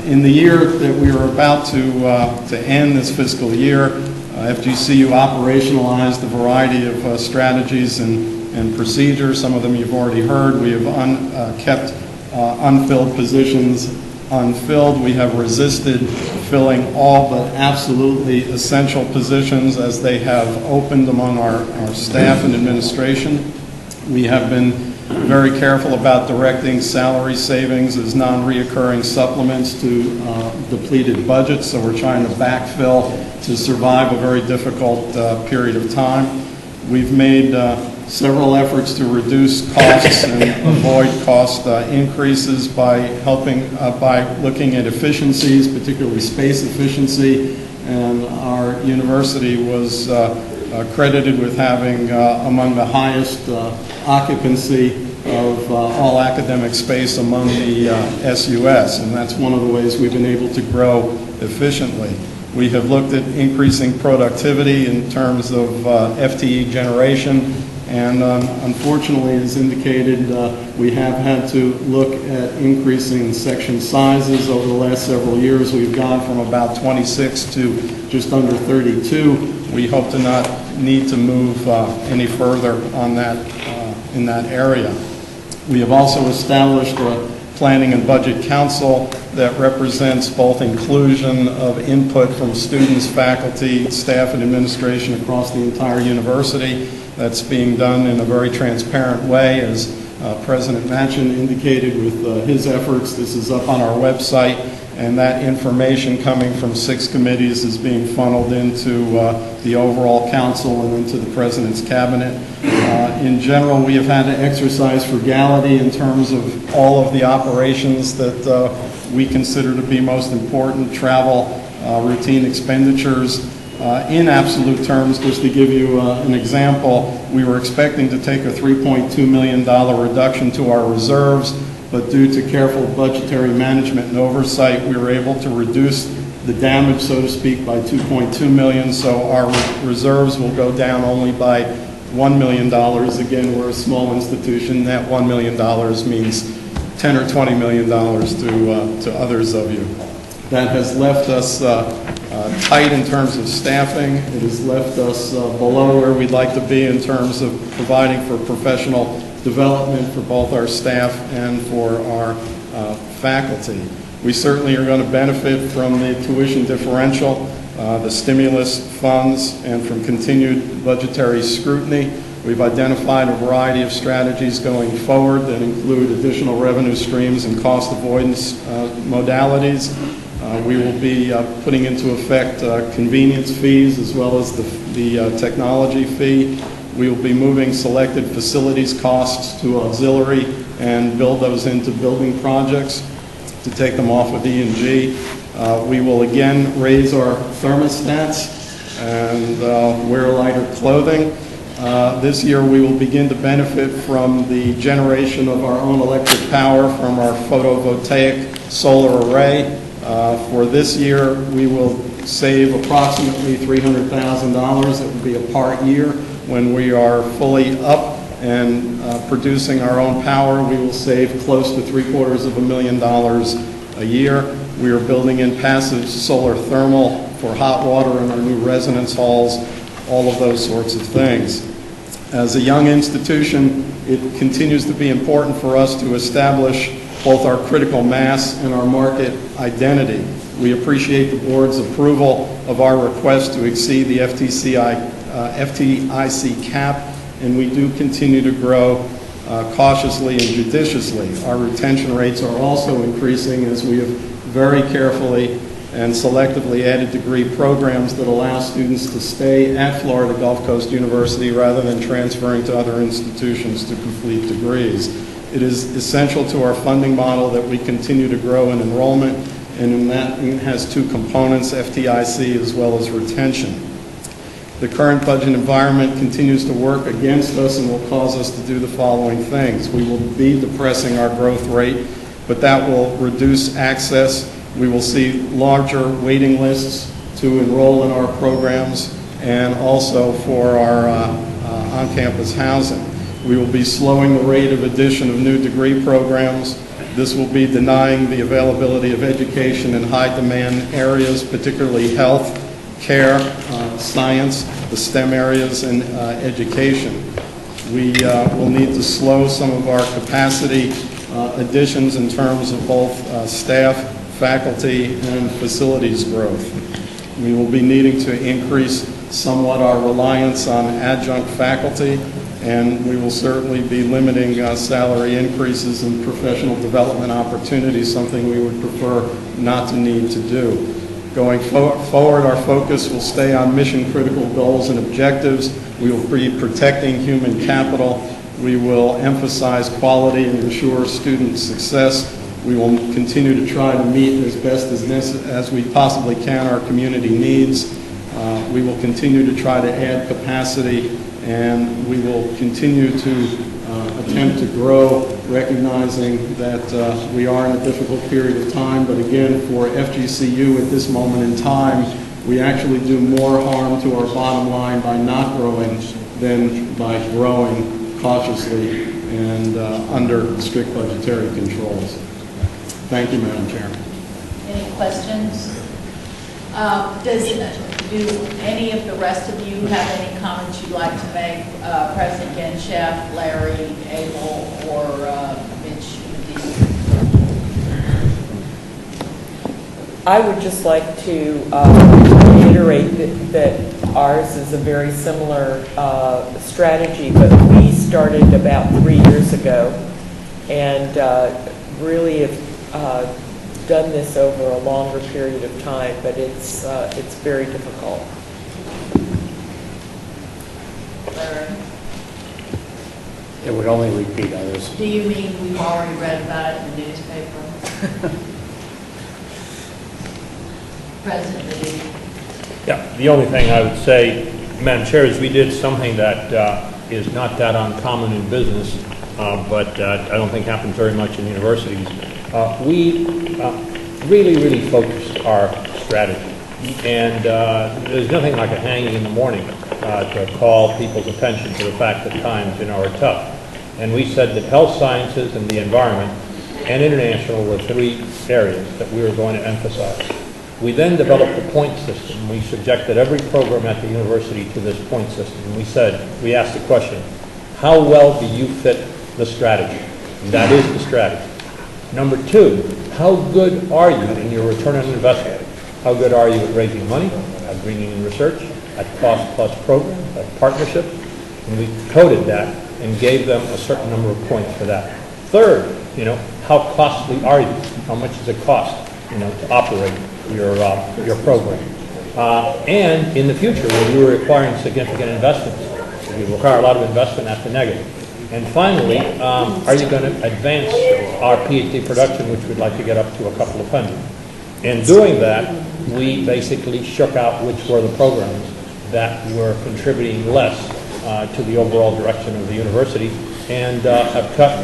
In the year that we are about to end this fiscal year, FGCU operationalized a variety of strategies and procedures. Some of them you've already heard. We have kept unfilled positions unfilled. We have resisted filling all but absolutely essential positions as they have opened among our staff and administration. We have been very careful about directing salary savings as non-reoccurring supplements to depleted budgets, so we're trying to backfill to survive a very difficult period of time. We've made several efforts to reduce costs and avoid cost increases by looking at efficiencies, particularly space efficiency, and our university was credited with having among the highest occupancy of all academic space among the SUS, and that's one of the ways we've been able to grow efficiently. We have looked at increasing productivity in terms of FTE generation, and unfortunately, as indicated, we have had to look at increasing section sizes over the last several years. We've gone from about 26 to just under 32. We hope to not need to move any further on that in that area. We have also established a Planning and Budget Council that represents both inclusion of input from students, faculty, staff, and administration across the entire university. That's being done in a very transparent way, as President Manchin indicated with his efforts. This is up on our website, and that information coming from 6 committees is being funneled into the overall council and into the President's cabinet. In general, we have had to exercise frugality in terms of all of the operations that we consider to be most important: travel, routine expenditures. In absolute terms, just to give you an example, we were expecting to take a $3.2 million reduction to our reserves, but due to careful budgetary management and oversight, we were able to reduce the damage, so to speak, by $2.2 million, so our reserves will go down only by $1 million. Again, we're a small institution. That $1 million means $10 or $20 million to others of you. That has left us tight in terms of staffing. It has left us below where we'd like to be in terms of providing for professional development for both our staff and for our faculty. We certainly are going to benefit from the tuition differential, the stimulus funds, and from continued budgetary scrutiny. We've identified a variety of strategies going forward that include additional revenue streams and cost avoidance modalities. We will be putting into effect convenience fees as well as the technology fee. We will be moving selected facilities costs to auxiliary and build those into building projects to take them off of E&G. We will again raise our thermostats and wear lighter clothing. This year we will begin to benefit from the generation of our own electric power from our photovoltaic solar array. For this year, we will save approximately $300,000. It will be a part year. When we are fully up and producing our own power, we will save close to $750,000 a year. We are building in passive solar thermal for hot water in our new residence halls, all of those sorts of things. As a young institution, it continues to be important for us to establish both our critical mass and our market identity. We appreciate the board's approval of our request to exceed the FDIC cap, and we do continue to grow cautiously and judiciously. Our retention rates are also increasing as we have very carefully and selectively added degree programs that allow students to stay at Florida Gulf Coast University rather than transferring to other institutions to complete degrees. It is essential to our funding model that we continue to grow in enrollment, and in that it has two components, FDIC as well as retention. The current budget environment continues to work against us and will cause us to do the following things. We will be depressing our growth rate, but that will reduce access. We will see larger waiting lists to enroll in our programs and also for our on-campus housing. We will be slowing the rate of addition of new degree programs. This will be denying the availability of education in high-demand areas, particularly health, care, science, the STEM areas, and education. We will need to slow some of our capacity additions in terms of both staff, faculty, and facilities growth. We will be needing to increase somewhat our reliance on adjunct faculty, and we will certainly be limiting salary increases and professional development opportunities, something we would prefer not to need to do. Going forward, our focus will stay on mission-critical goals and objectives. We will be protecting human capital. We will emphasize quality and ensure student success. We will continue to try to meet as best as we possibly can our community needs. We will continue to try to add capacity, and we will continue to attempt to grow, recognizing that we are in a difficult period of time. But again, for FGCU at this moment in time, we actually do more harm to our bottom line by not growing than by growing cautiously and under strict budgetary controls. Thank you, Madam Chair. Any questions? Do any of the rest of you have any comments you'd like to make? President Genchef, Larry, Abel, or Mitch McGee? I would just like to reiterate that ours is a very similar strategy, but we started about 3 years ago and really have done this over a longer period of time, but it's very difficult. Larry? It would only repeat others. Do you mean we've already read about it in the newspaper? President McGee? Yeah, the only thing I would say, Madam Chair, is we did something that is not that uncommon in business, but I don't think happens very much in universities. We really focused our strategy. And there's nothing like a hanging in the morning to call people's attention to the fact that times, are tough. And we said that health sciences and the environment and international were three areas that we were going to emphasize. We then developed a point system. We subjected every program at the university to this point system. And we asked the question, how well do you fit the strategy? And that is the strategy. Number two, how good are you in your return on investment? How good are you at raising money, at bringing in research, at cost-plus programs, at partnerships? And we coded that and gave them a certain number of points for that. Third, how costly are you? How much does it cost, to operate your program? And in the future, when you were requiring significant investments, we require a lot of investment at the negative. And finally, are you going to advance our PhD production, which we'd like to get up to a couple of hundred? In doing that, we basically shook out which were the programs that were contributing less to the overall direction of the university, and have cut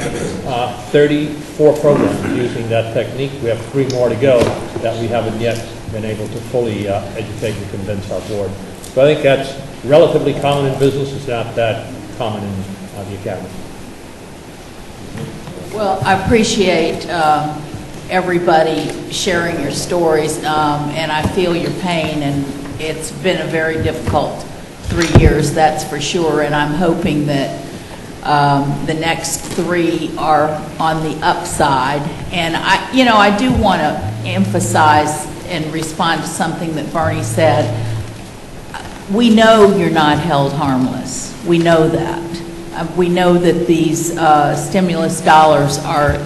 34 programs using that technique. We have 3 more to go that we haven't yet been able to fully educate and convince our board. So I think that's relatively common in business. It's not that common in the academy. Well, I appreciate everybody sharing your stories, and I feel your pain, and it's been a very difficult 3 years, that's for sure, and I'm hoping that the next 3 are on the upside. And I do want to emphasize and respond to something that Bernie said. We know you're not held harmless. We know that. We know that these stimulus dollars are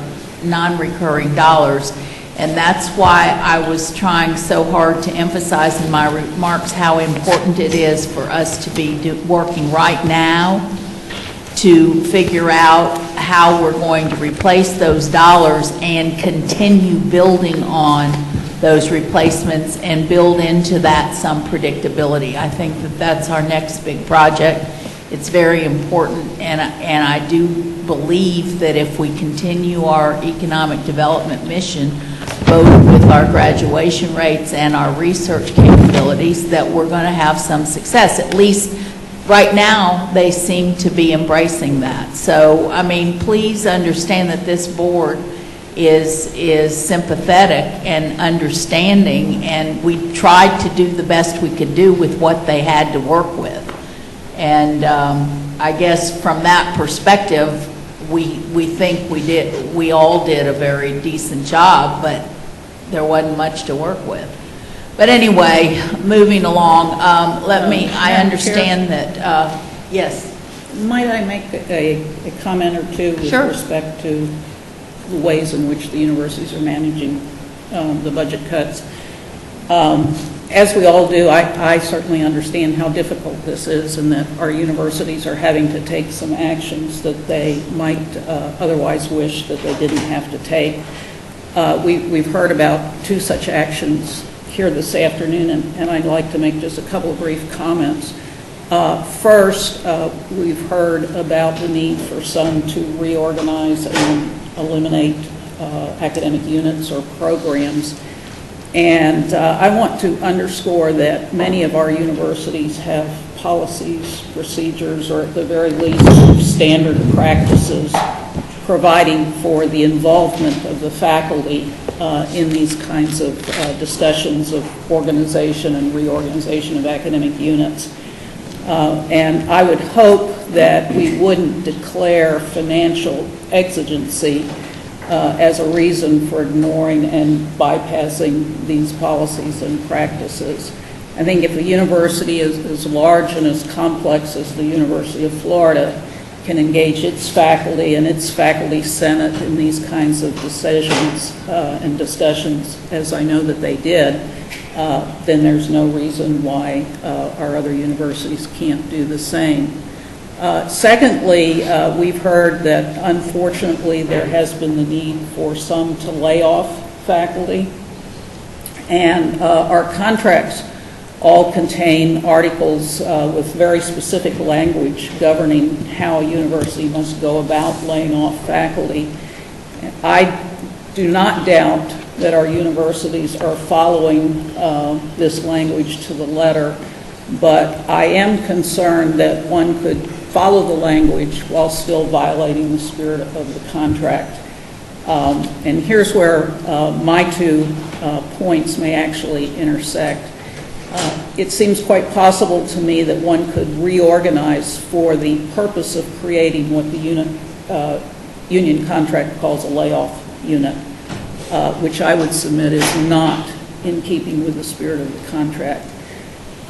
non-recurring dollars, And that's why I was trying so hard to emphasize in my remarks how important it is for us to be working right now to figure out how we're going to replace those dollars and continue building on those replacements and build into that some predictability. I think that that's our next big project. It's very important, and I do believe that if we continue our economic development mission, both with our graduation rates and our research capabilities, that we're going to have some success. At least right now, they seem to be embracing that. So, I mean, please understand that this board is sympathetic and understanding, and we tried to do the best we could do with what they had to work with. And I guess from that perspective, we think we all did a very decent job, but there wasn't much to work with. But anyway, moving along, I understand that, yes. Might I make a comment or two with respect to the ways in which the universities are managing the budget cuts? As we all do, I certainly understand how difficult this is and that our universities are having to take some actions that they might otherwise wish that they didn't have to take. We've heard about two such actions here this afternoon, and I'd like to make just a couple of brief comments. First, we've heard about the need for some to reorganize and eliminate academic units or programs. And I want to underscore that many of our universities have policies, procedures, or at the very least standard practices providing for the involvement of the faculty in these kinds of discussions of organization and reorganization of academic units. And I would hope that we wouldn't declare financial exigency as a reason for ignoring and bypassing these policies and practices. I think if a university is as large and as complex as the University of Florida can engage its faculty and its faculty senate in these kinds of decisions and discussions, as I know that they did, then there's no reason why our other universities can't do the same. Secondly, we've heard that unfortunately there has been the need for some to lay off faculty, and our contracts all contain articles with very specific language governing how a university must go about laying off faculty. I do not doubt that our universities are following this language to the letter, but I am concerned that one could follow the language while still violating the spirit of the contract. And here's where my 2 points may actually intersect. It seems quite possible to me that one could reorganize for the purpose of creating what the union contract calls a layoff unit, which I would submit is not in keeping with the spirit of the contract.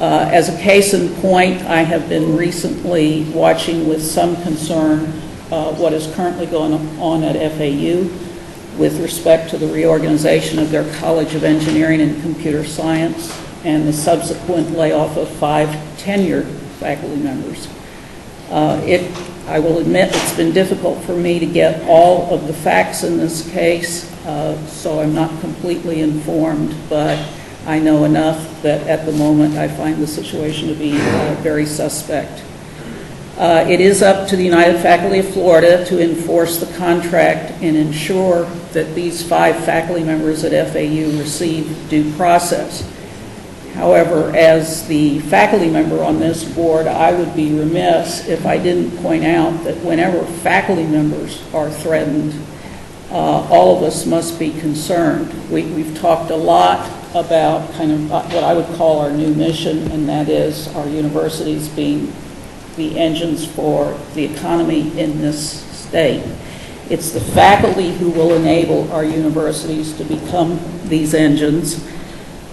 As a case in point, I have been recently watching with some concern what is currently going on at FAU with respect to the reorganization of their College of Engineering and Computer Science and the subsequent layoff of 5 tenured faculty members. I will admit it's been difficult for me to get all of the facts in this case, so I'm not completely informed, but I know enough that at the moment I find the situation to be very suspect. It is up to the United Faculty of Florida to enforce the contract and ensure that these 5 faculty members at FAU receive due process. However, as the faculty member on this board, I would be remiss if I didn't point out that whenever faculty members are threatened, all of us must be concerned. We've talked a lot about kind of what I would call our new mission, and that is our universities being the engines for the economy in this state. It's the faculty who will enable our universities to become these engines.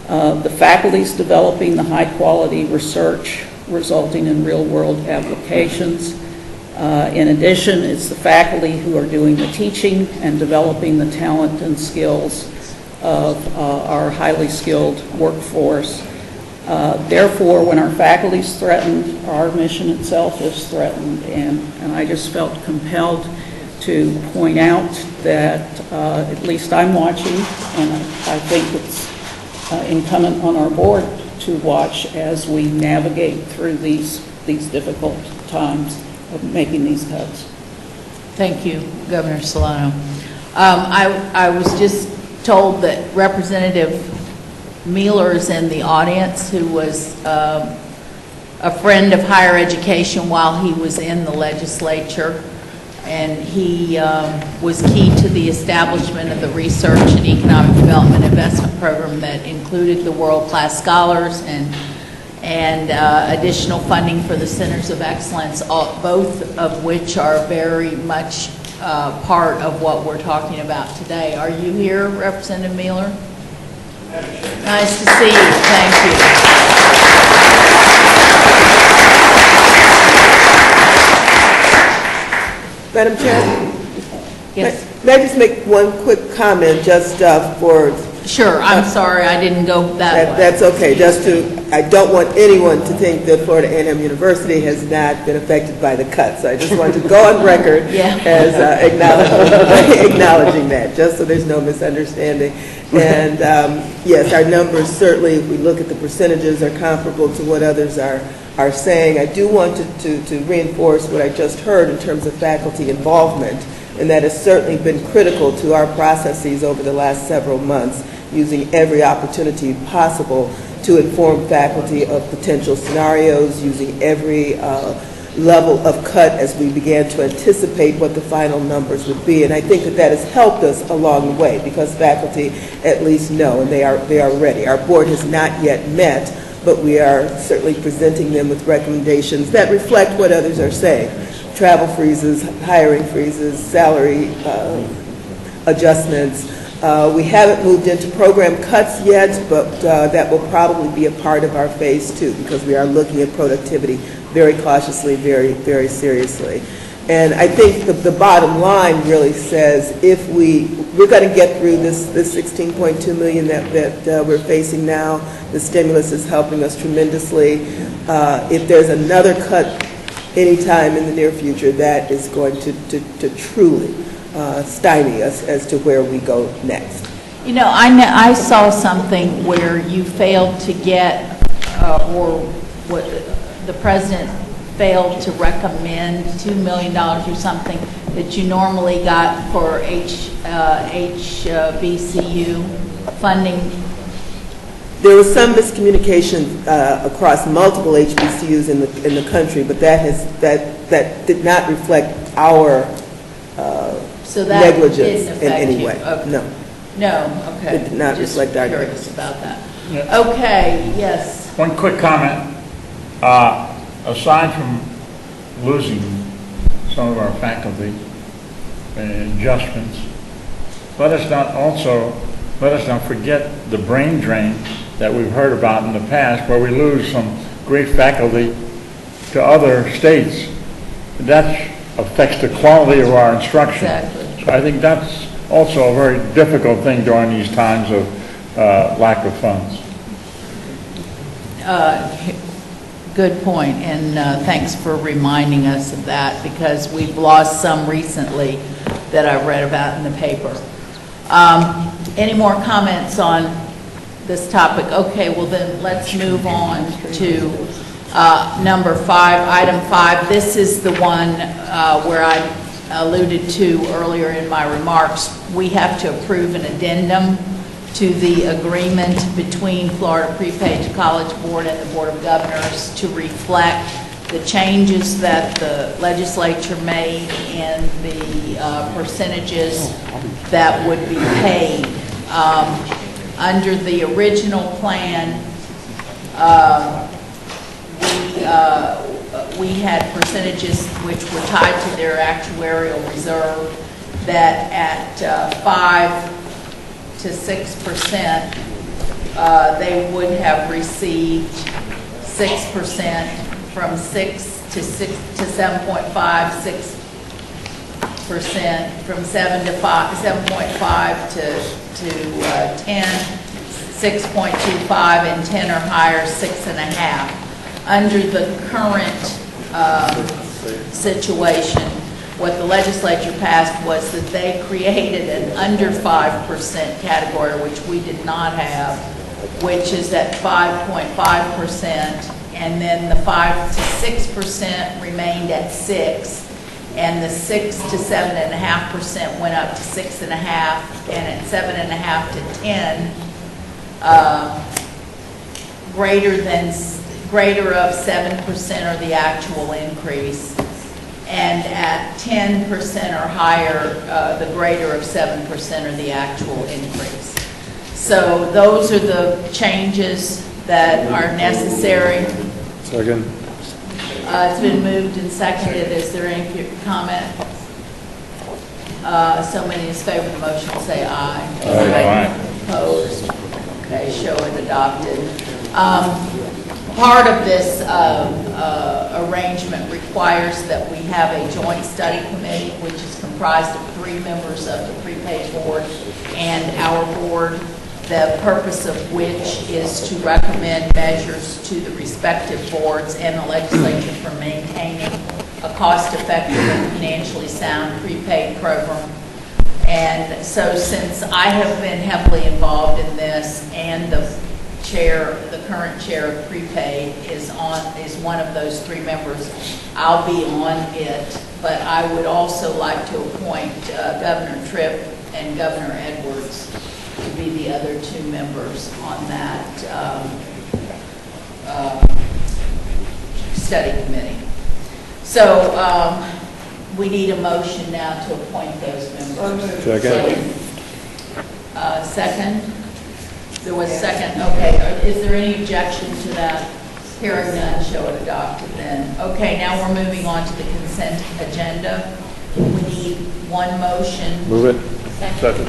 The faculty's developing the high-quality research resulting in real-world applications. In addition, it's the faculty who are doing the teaching and developing the talent and skills of our highly skilled workforce. Therefore, when our faculty is threatened, our mission itself is threatened, and I just felt compelled to point out that at least I'm watching, and I think it's incumbent on our board to watch as we navigate through these difficult times of making these cuts. Thank you, Governor Solano. I was just told that Representative Mueller is in the audience, who was a friend of higher education while he was in the legislature, and he was key to the establishment of the Research and Economic Development Investment Program that included the world-class scholars and additional funding for the Centers of Excellence, both of which are very much part of what we're talking about today. Are you here, Representative Mueller? Nice to see you. Thank you. Madam Chair? Yes. May I just make one quick comment just for... Sure. I'm sorry I didn't go that way. That's okay. I don't want anyone to think that Florida A&M University has not been affected by the cuts. I just want to go on record as acknowledging that, just so there's no misunderstanding. And yes, our numbers certainly, if we look at the percentages, are comparable to what others are saying. I do want to reinforce what I just heard in terms of faculty involvement, and that has certainly been critical to our processes over the last several months, using every opportunity possible to inform faculty of potential scenarios, using every level of cut as we began to anticipate what the final numbers would be. And I think that has helped us along the way, because faculty at least know, and they are ready. Our board has not yet met, but we are certainly presenting them with recommendations that reflect what others are saying. Travel freezes, hiring freezes, salary adjustments. We haven't moved into program cuts yet, but that will probably be a part of our phase 2, because we are looking at productivity very cautiously, very, very seriously. And I think the bottom line really says, if we're going to get through this $16.2 million that we're facing now, the stimulus is helping us tremendously. If there's another cut anytime in the near future, that is going to truly stymie us as to where we go next. You know, I saw something where you failed to get, or what the president failed to recommend $2 million or something that you normally got for HBCU funding. There was some miscommunication across multiple HBCUs in the country, but that did not reflect our so that negligence in any way. Okay. No, okay. It did not reflect our negligence. About that. Yeah. Okay. Yes. One quick comment. Aside from losing some of our faculty and adjustments, let us not forget the brain drain that we've heard about in the past, where we lose some great faculty to other states. That affects the quality of our instruction. Exactly. So I think that's also a very difficult thing during these times of lack of funds. Good point, and thanks for reminding us of that, because we've lost some recently that I read about in the paper. Any more comments on this topic? Okay, well then let's move on to number 5, item 5. This is the one where I alluded to earlier in my remarks. We have to approve an addendum to the agreement between Florida Prepaid College Board and the Board of Governors to reflect the changes that the legislature made in the percentages that would be paid. Under the original plan, we had percentages which were tied to their actuarial reserve that at 5 to 6%, they would have received 6%, from 6 to 7.5, 6 from 7.5 to 10, 6.25, and 10 or higher, 6.5. Under the current situation, what the legislature passed was that they created an under 5% category, which we did not have, which is at 5.5%, and then the 5 to 6% remained at 6%. And the 6 to 7.5% went up to 6.5%, and at 7.5 to 10, greater of 7% or the actual increase, and at 10% or higher, the greater of 7% or the actual increase. So those are the changes that are necessary. Second. It's been moved and seconded. Is there any comment? So many in favor of the motion, say aye. Aye. Opposed? Okay, show it adopted. Part of this arrangement requires that we have a joint study committee, which is comprised of 3 members of the prepaid board and our board, the purpose of which is to recommend measures to the respective boards and the legislature for maintaining a cost-effective and financially sound prepaid program. And so since I have been heavily involved in this, and the current chair of prepaid is one of those 3 members, I'll be on it. But I would also like to appoint Governor Tripp and Governor Edwards to be the other 2 members on that study committee. So we need a motion now to appoint those members. Second. Second? There was second, okay. Is there any objection to that? Hearing none, show it adopted then. Okay, now we're moving on to the consent agenda. We need one motion. Move it. Second.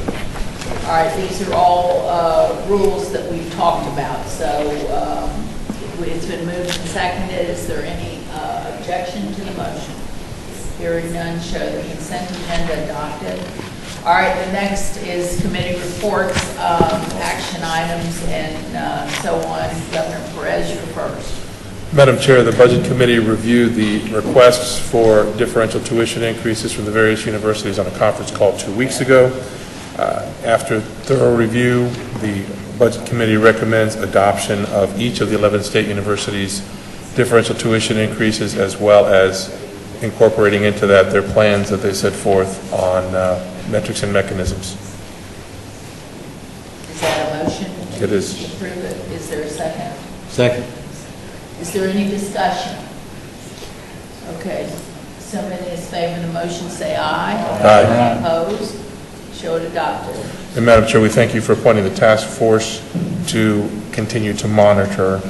All right, these are all rules that we've talked about. So it's been moved and seconded. Is there any objection to the motion? Hearing none, show the consent agenda adopted. All right, the next is committee reports, action items, and so on. Governor Perez, you're first. Madam Chair, the Budget Committee reviewed the requests for differential tuition increases from the various universities on a conference call 2 weeks ago. After thorough review, the Budget Committee recommends adoption of each of the 11 state universities' differential tuition increases, as well as incorporating into that their plans that they set forth on metrics and mechanisms. Is that a motion? It is. To approve it. Is there a second? Second. Is there any discussion? Okay. Somebody in favor of the motion, say aye. Aye. Opposed? Show it adopted. And Madam Chair, we thank you for appointing the task force to continue to monitor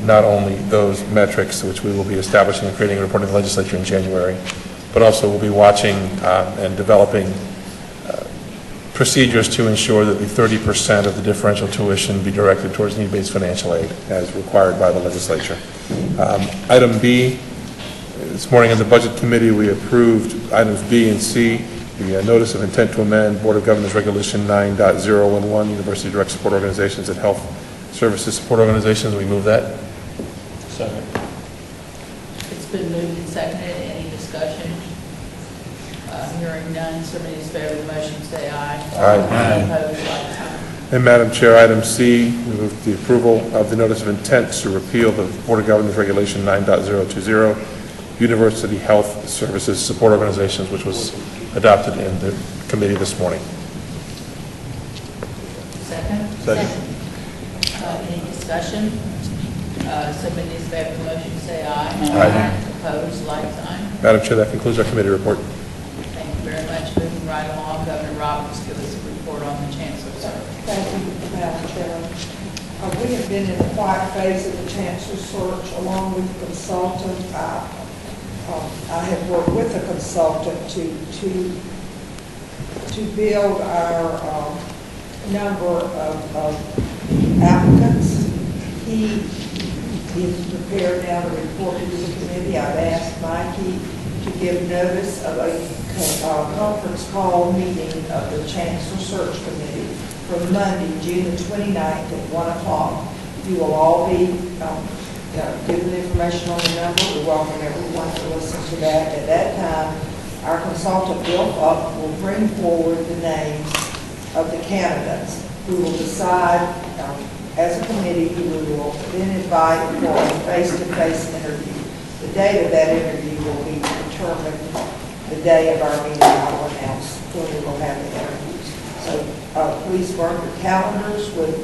not only those metrics, which we will be establishing and creating a report to the legislature in January, but also we'll be watching and developing procedures to ensure that the 30% of the differential tuition be directed towards need-based financial aid as required by the legislature. Item B, this morning in the Budget Committee, we approved items B and C, the notice of intent to amend Board of Governors Regulation 9.011, University Direct Support Organizations and Health Services Support Organizations. We move that. Second. It's been moved and seconded. Any discussion? Hearing none. Somebody in favor of the motion, say aye. Aye. Opposed, like sign. And Madam Chair, item C, we move the approval of the notice of intent to repeal the Board of Governors Regulation 9.020, University Health Services Support Organizations, which was adopted in the committee this morning. Second? Second. Any discussion? Somebody in favor of the motion, say aye. Aye. Opposed, like sign. Madam Chair, that concludes our committee report. Thank you very much. Moving right along, Governor Roberts, give us a report on the Chancellor's search. Thank you, Madam Chair. We have been in the quiet phase of the Chancellor's search along with the consultant. I have worked with a consultant to build our number of applicants. He is prepared now to report to the committee. I've asked Mikey to give notice of a conference call meeting of the Chancellor Search Committee for Monday, June the 29th at 1 o'clock. You will all be given the information on the number. We welcome everyone to listen to that. At that time, our consultant, Bill Fuck, will bring forward the names of the candidates who will decide as a committee who we will then invite for a face-to-face interview. The date of that interview will be determined the day of our meeting. I will announce when we will have the interviews. So please mark your calendars with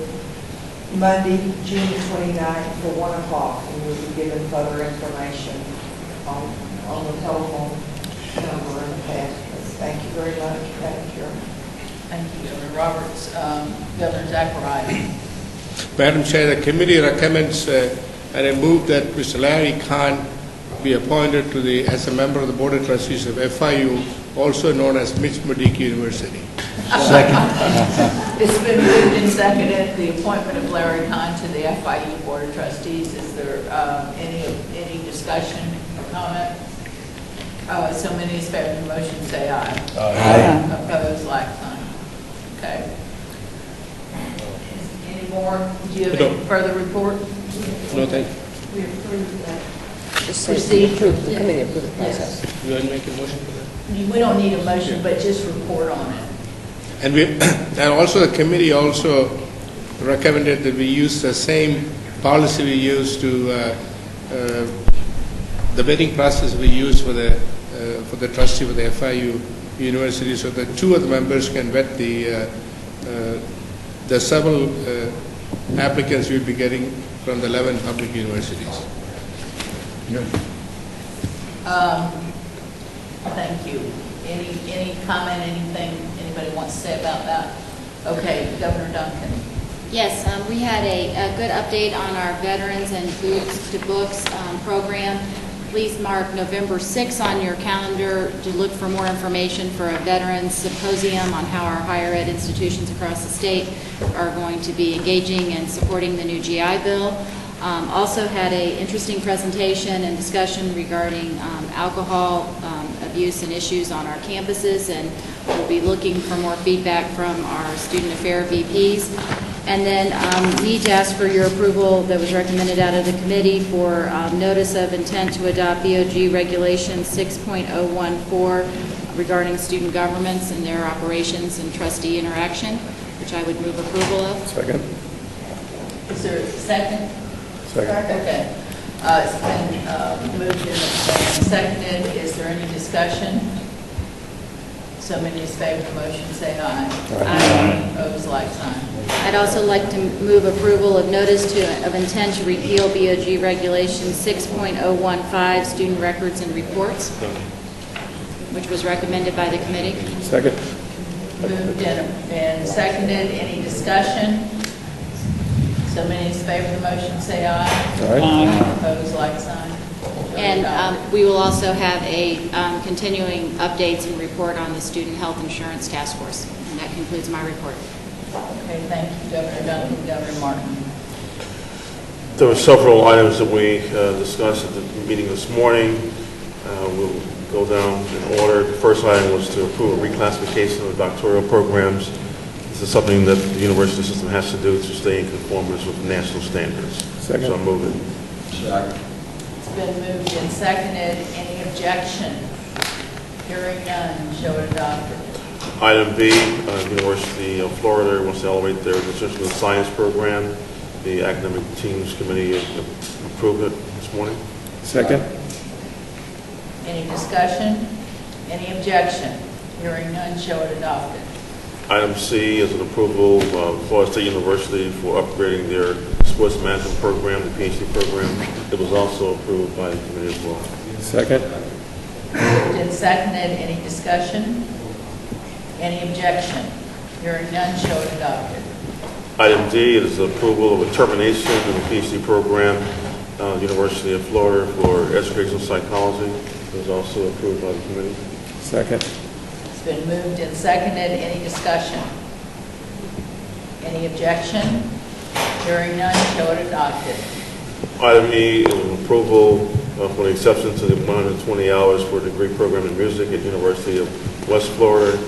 Monday, June 29th for 1 o'clock, and we'll be given further information on the telephone number and the passwords. Thank you very much, Madam Chair. Thank you, Governor Roberts. Governor Zachariah. Madam Chair, the committee recommends and I move that Mr. Larry Khan be appointed as a member of the Board of Trustees of FIU, also known as Mitch-Madick University. Second. It's been moved and seconded, the appointment of Larry Kahn to the FIU Board of Trustees. Is there any discussion or comment? So many as favor of the motion say aye. Aye. Opposed, like sign. Okay. Any more? Do you have any further report? No, thank you. We approve that. Just say the committee approve the process. You want to make a motion for that? We don't need a motion, but just report on it. And also the committee also recommended that we use the same policy we use to the vetting process we use for the trustee for the FIU University, so that two of the members can vet the several applicants we'll be getting from the 11 public universities. Thank you. Any comment, anything anybody wants to say about that? Okay, Governor Duncan. Yes, we had a good update on our Veterans and Boots to Books program. Please mark November 6th on your calendar to look for more information for a Veterans Symposium on how our higher ed institutions across the state are going to be engaging and supporting the new GI Bill. Also had an interesting presentation and discussion regarding alcohol abuse and issues on our campuses, and we'll be looking for more feedback from our student affair VPs. And then need to ask for your approval that was recommended out of the committee for notice of intent to adopt BOG Regulation 6.014 regarding student governments and their operations and trustee interaction, which I would move approval of. Second. Is there a second? Second. Okay. It's been moved and seconded. Is there any discussion? So many as favor of the motion say aye. Aye. Opposed, like sign. I'd also like to move approval of notice of intent to repeal BOG Regulation 6.015, student records and reports, which was recommended by the committee. Second. Moved and seconded. Any discussion? So many as favor of the motion say aye. Aye. Opposed, like sign. And we will also have a continuing updates and report on the Student Health Insurance Task Force. And that concludes my report. Okay, thank you, Governor Duncan. Governor Martin. There were several items that we discussed at the meeting this morning. We'll go down in order. The first item was to approve a reclassification of doctoral programs. This is something that the university system has to do to stay in conformance with national standards. Second. So I move it. Second. It's been moved and seconded. Any objection? Hearing none, show it adopted. Item B, University of Florida wants to elevate their decision to the science program. The academic teams committee approved it this morning. Second. Any discussion? Any objection? Hearing none, show it adopted. Item C is an approval of Florida State University for upgrading their sports management program, the PhD program. It was also approved by the committee as well. Second. Moved and seconded. Any discussion? Any objection? Hearing none, show it adopted. Item D is approval of a termination of the PhD program, University of Florida for educational psychology. It was also approved by the committee. Second. It's been moved and seconded. Any discussion? Any objection? Hearing none, show it adopted. Item E is an approval for the exception to the 120 hours for a degree program in music at University of West Florida.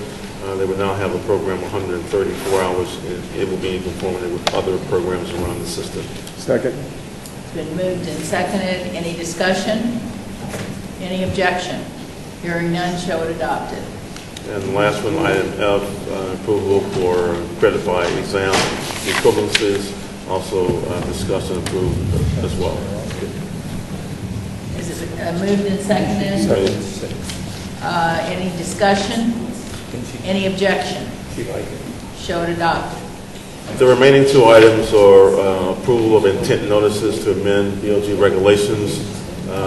They will now have a program 134 hours, and it will be in conformity with other programs around the system. Second. It's been moved and seconded. Any discussion? Any objection? Hearing none, show it adopted. And the last one, item F, approval for credit by exam equivalencies, also discussed and approved as well. Is it moved and seconded? Any discussion? Any objection? Show it adopted. The remaining two items are approval of intent notices to amend BOG regulations.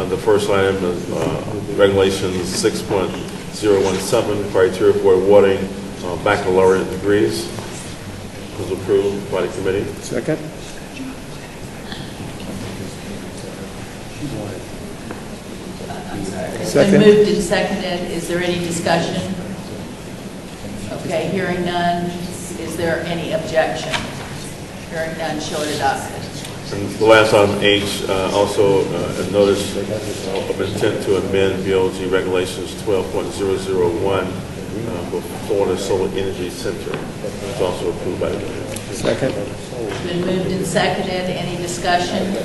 The first item is regulations 6.017, criteria for awarding baccalaureate degrees, was approved by the committee. Second. It's been moved and seconded. Is there any discussion? Okay, hearing none. Is there any objection? Hearing none, show it adopted. And the last item, H, also a notice of intent to amend BOG regulations 12.001 for Florida Solar Energy Center. It's also approved by the committee. Second. It's been moved and seconded. Any discussion?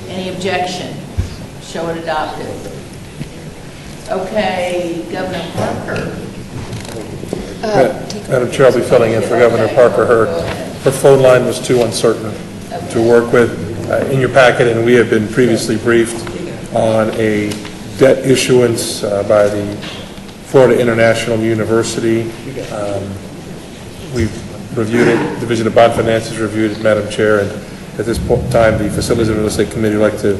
Any objection? Show it adopted. Okay, Governor Parker. Madam Chair, I'll be filling in for Governor Parker. Her phone line was too uncertain to work with. In your packet, and we have been previously briefed on a debt issuance by the Florida International University. We've reviewed it. Division of Bond Finance has reviewed it, Madam Chair, and at this point in time, the Facilities and Real Estate Committee would like to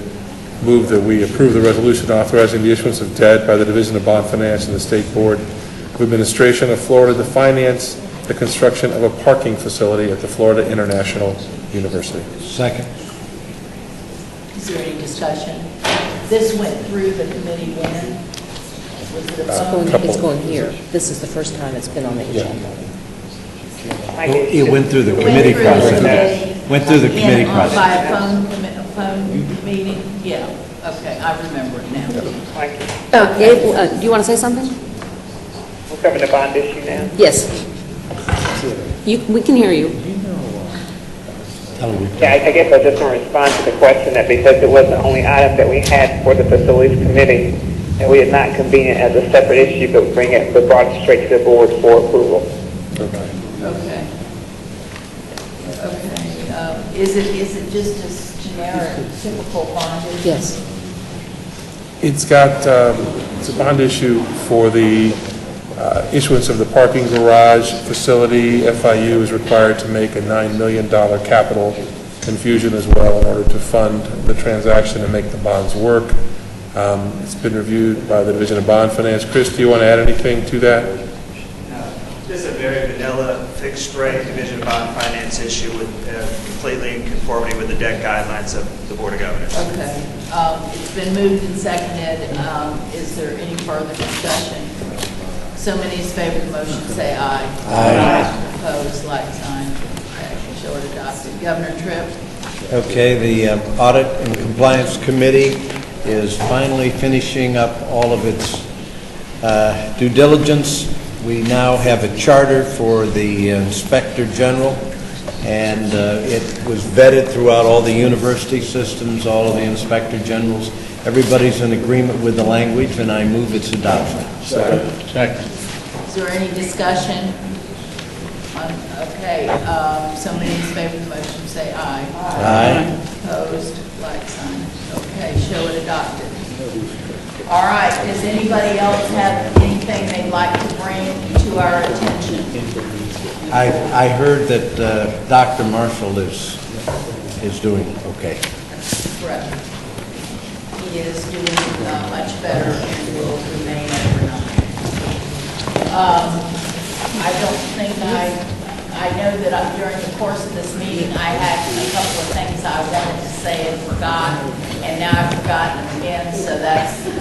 move that we approve the resolution authorizing the issuance of debt by the Division of Bond Finance and the State Board of Administration of Florida to finance the construction of a parking facility at the Florida International University. Second. Is there any discussion? This went through the committee when? Was it It's going here. This is the first time it's been on the agenda. It went through the committee process. Went through the committee process. By a phone meeting? Yeah, okay, I remember it now. Gabe, do you want to say something? We'll cover the bond issue now. Yes. We can hear you. Yeah, I guess I just want to respond to the question that because it was the only item that we had for the facilities committee, and we did not convene it as a separate issue, but brought it straight to the board for approval. Okay. Is it just a generic, typical bond issue? Yes. It's got, it's a bond issue for the issuance of the parking garage facility. FIU is required to make a $9 million capital infusion as well in order to fund the transaction and make the bonds work. It's been reviewed by the Division of Bond Finance. Chris, do you want to add anything to that? This is a very vanilla, fixed-rate Division of Bond Finance issue with completely in conformity with the debt guidelines of the Board of Governors. Okay. It's been moved and seconded. Is there any further discussion? So many in favor of the motion say aye. Aye. Opposed, like sign. Okay, show it adopted. Governor Tripp. Okay, the Audit and Compliance Committee is finally finishing up all of its due diligence. We now have a charter for the Inspector General, and it was vetted throughout all the university systems, all of the Inspector Generals. Everybody's in agreement with the language, and I move its adoption. Second. Is there any discussion? Okay, so many in favor of the motion say aye. Aye. Opposed, like sign. Okay, show it adopted. All right, does anybody else have anything they'd like to bring to our attention? I heard that Dr. Marshall is doing okay. Correct. He is doing much better and will remain overnight. I don't think I know that during the course of this meeting, I had a couple of things I wanted to say and forgot, and now I've forgotten them again, so that's the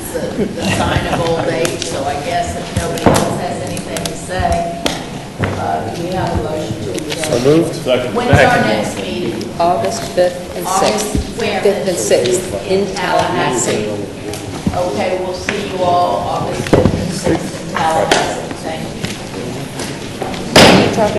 sign of old age, so I guess if nobody else has anything to say, do we have a motion to adjourn? So moved. When's our next meeting? August 5th and 6th. August where? 5th and 6th in Tallahassee. Okay, we'll see you all August 5th.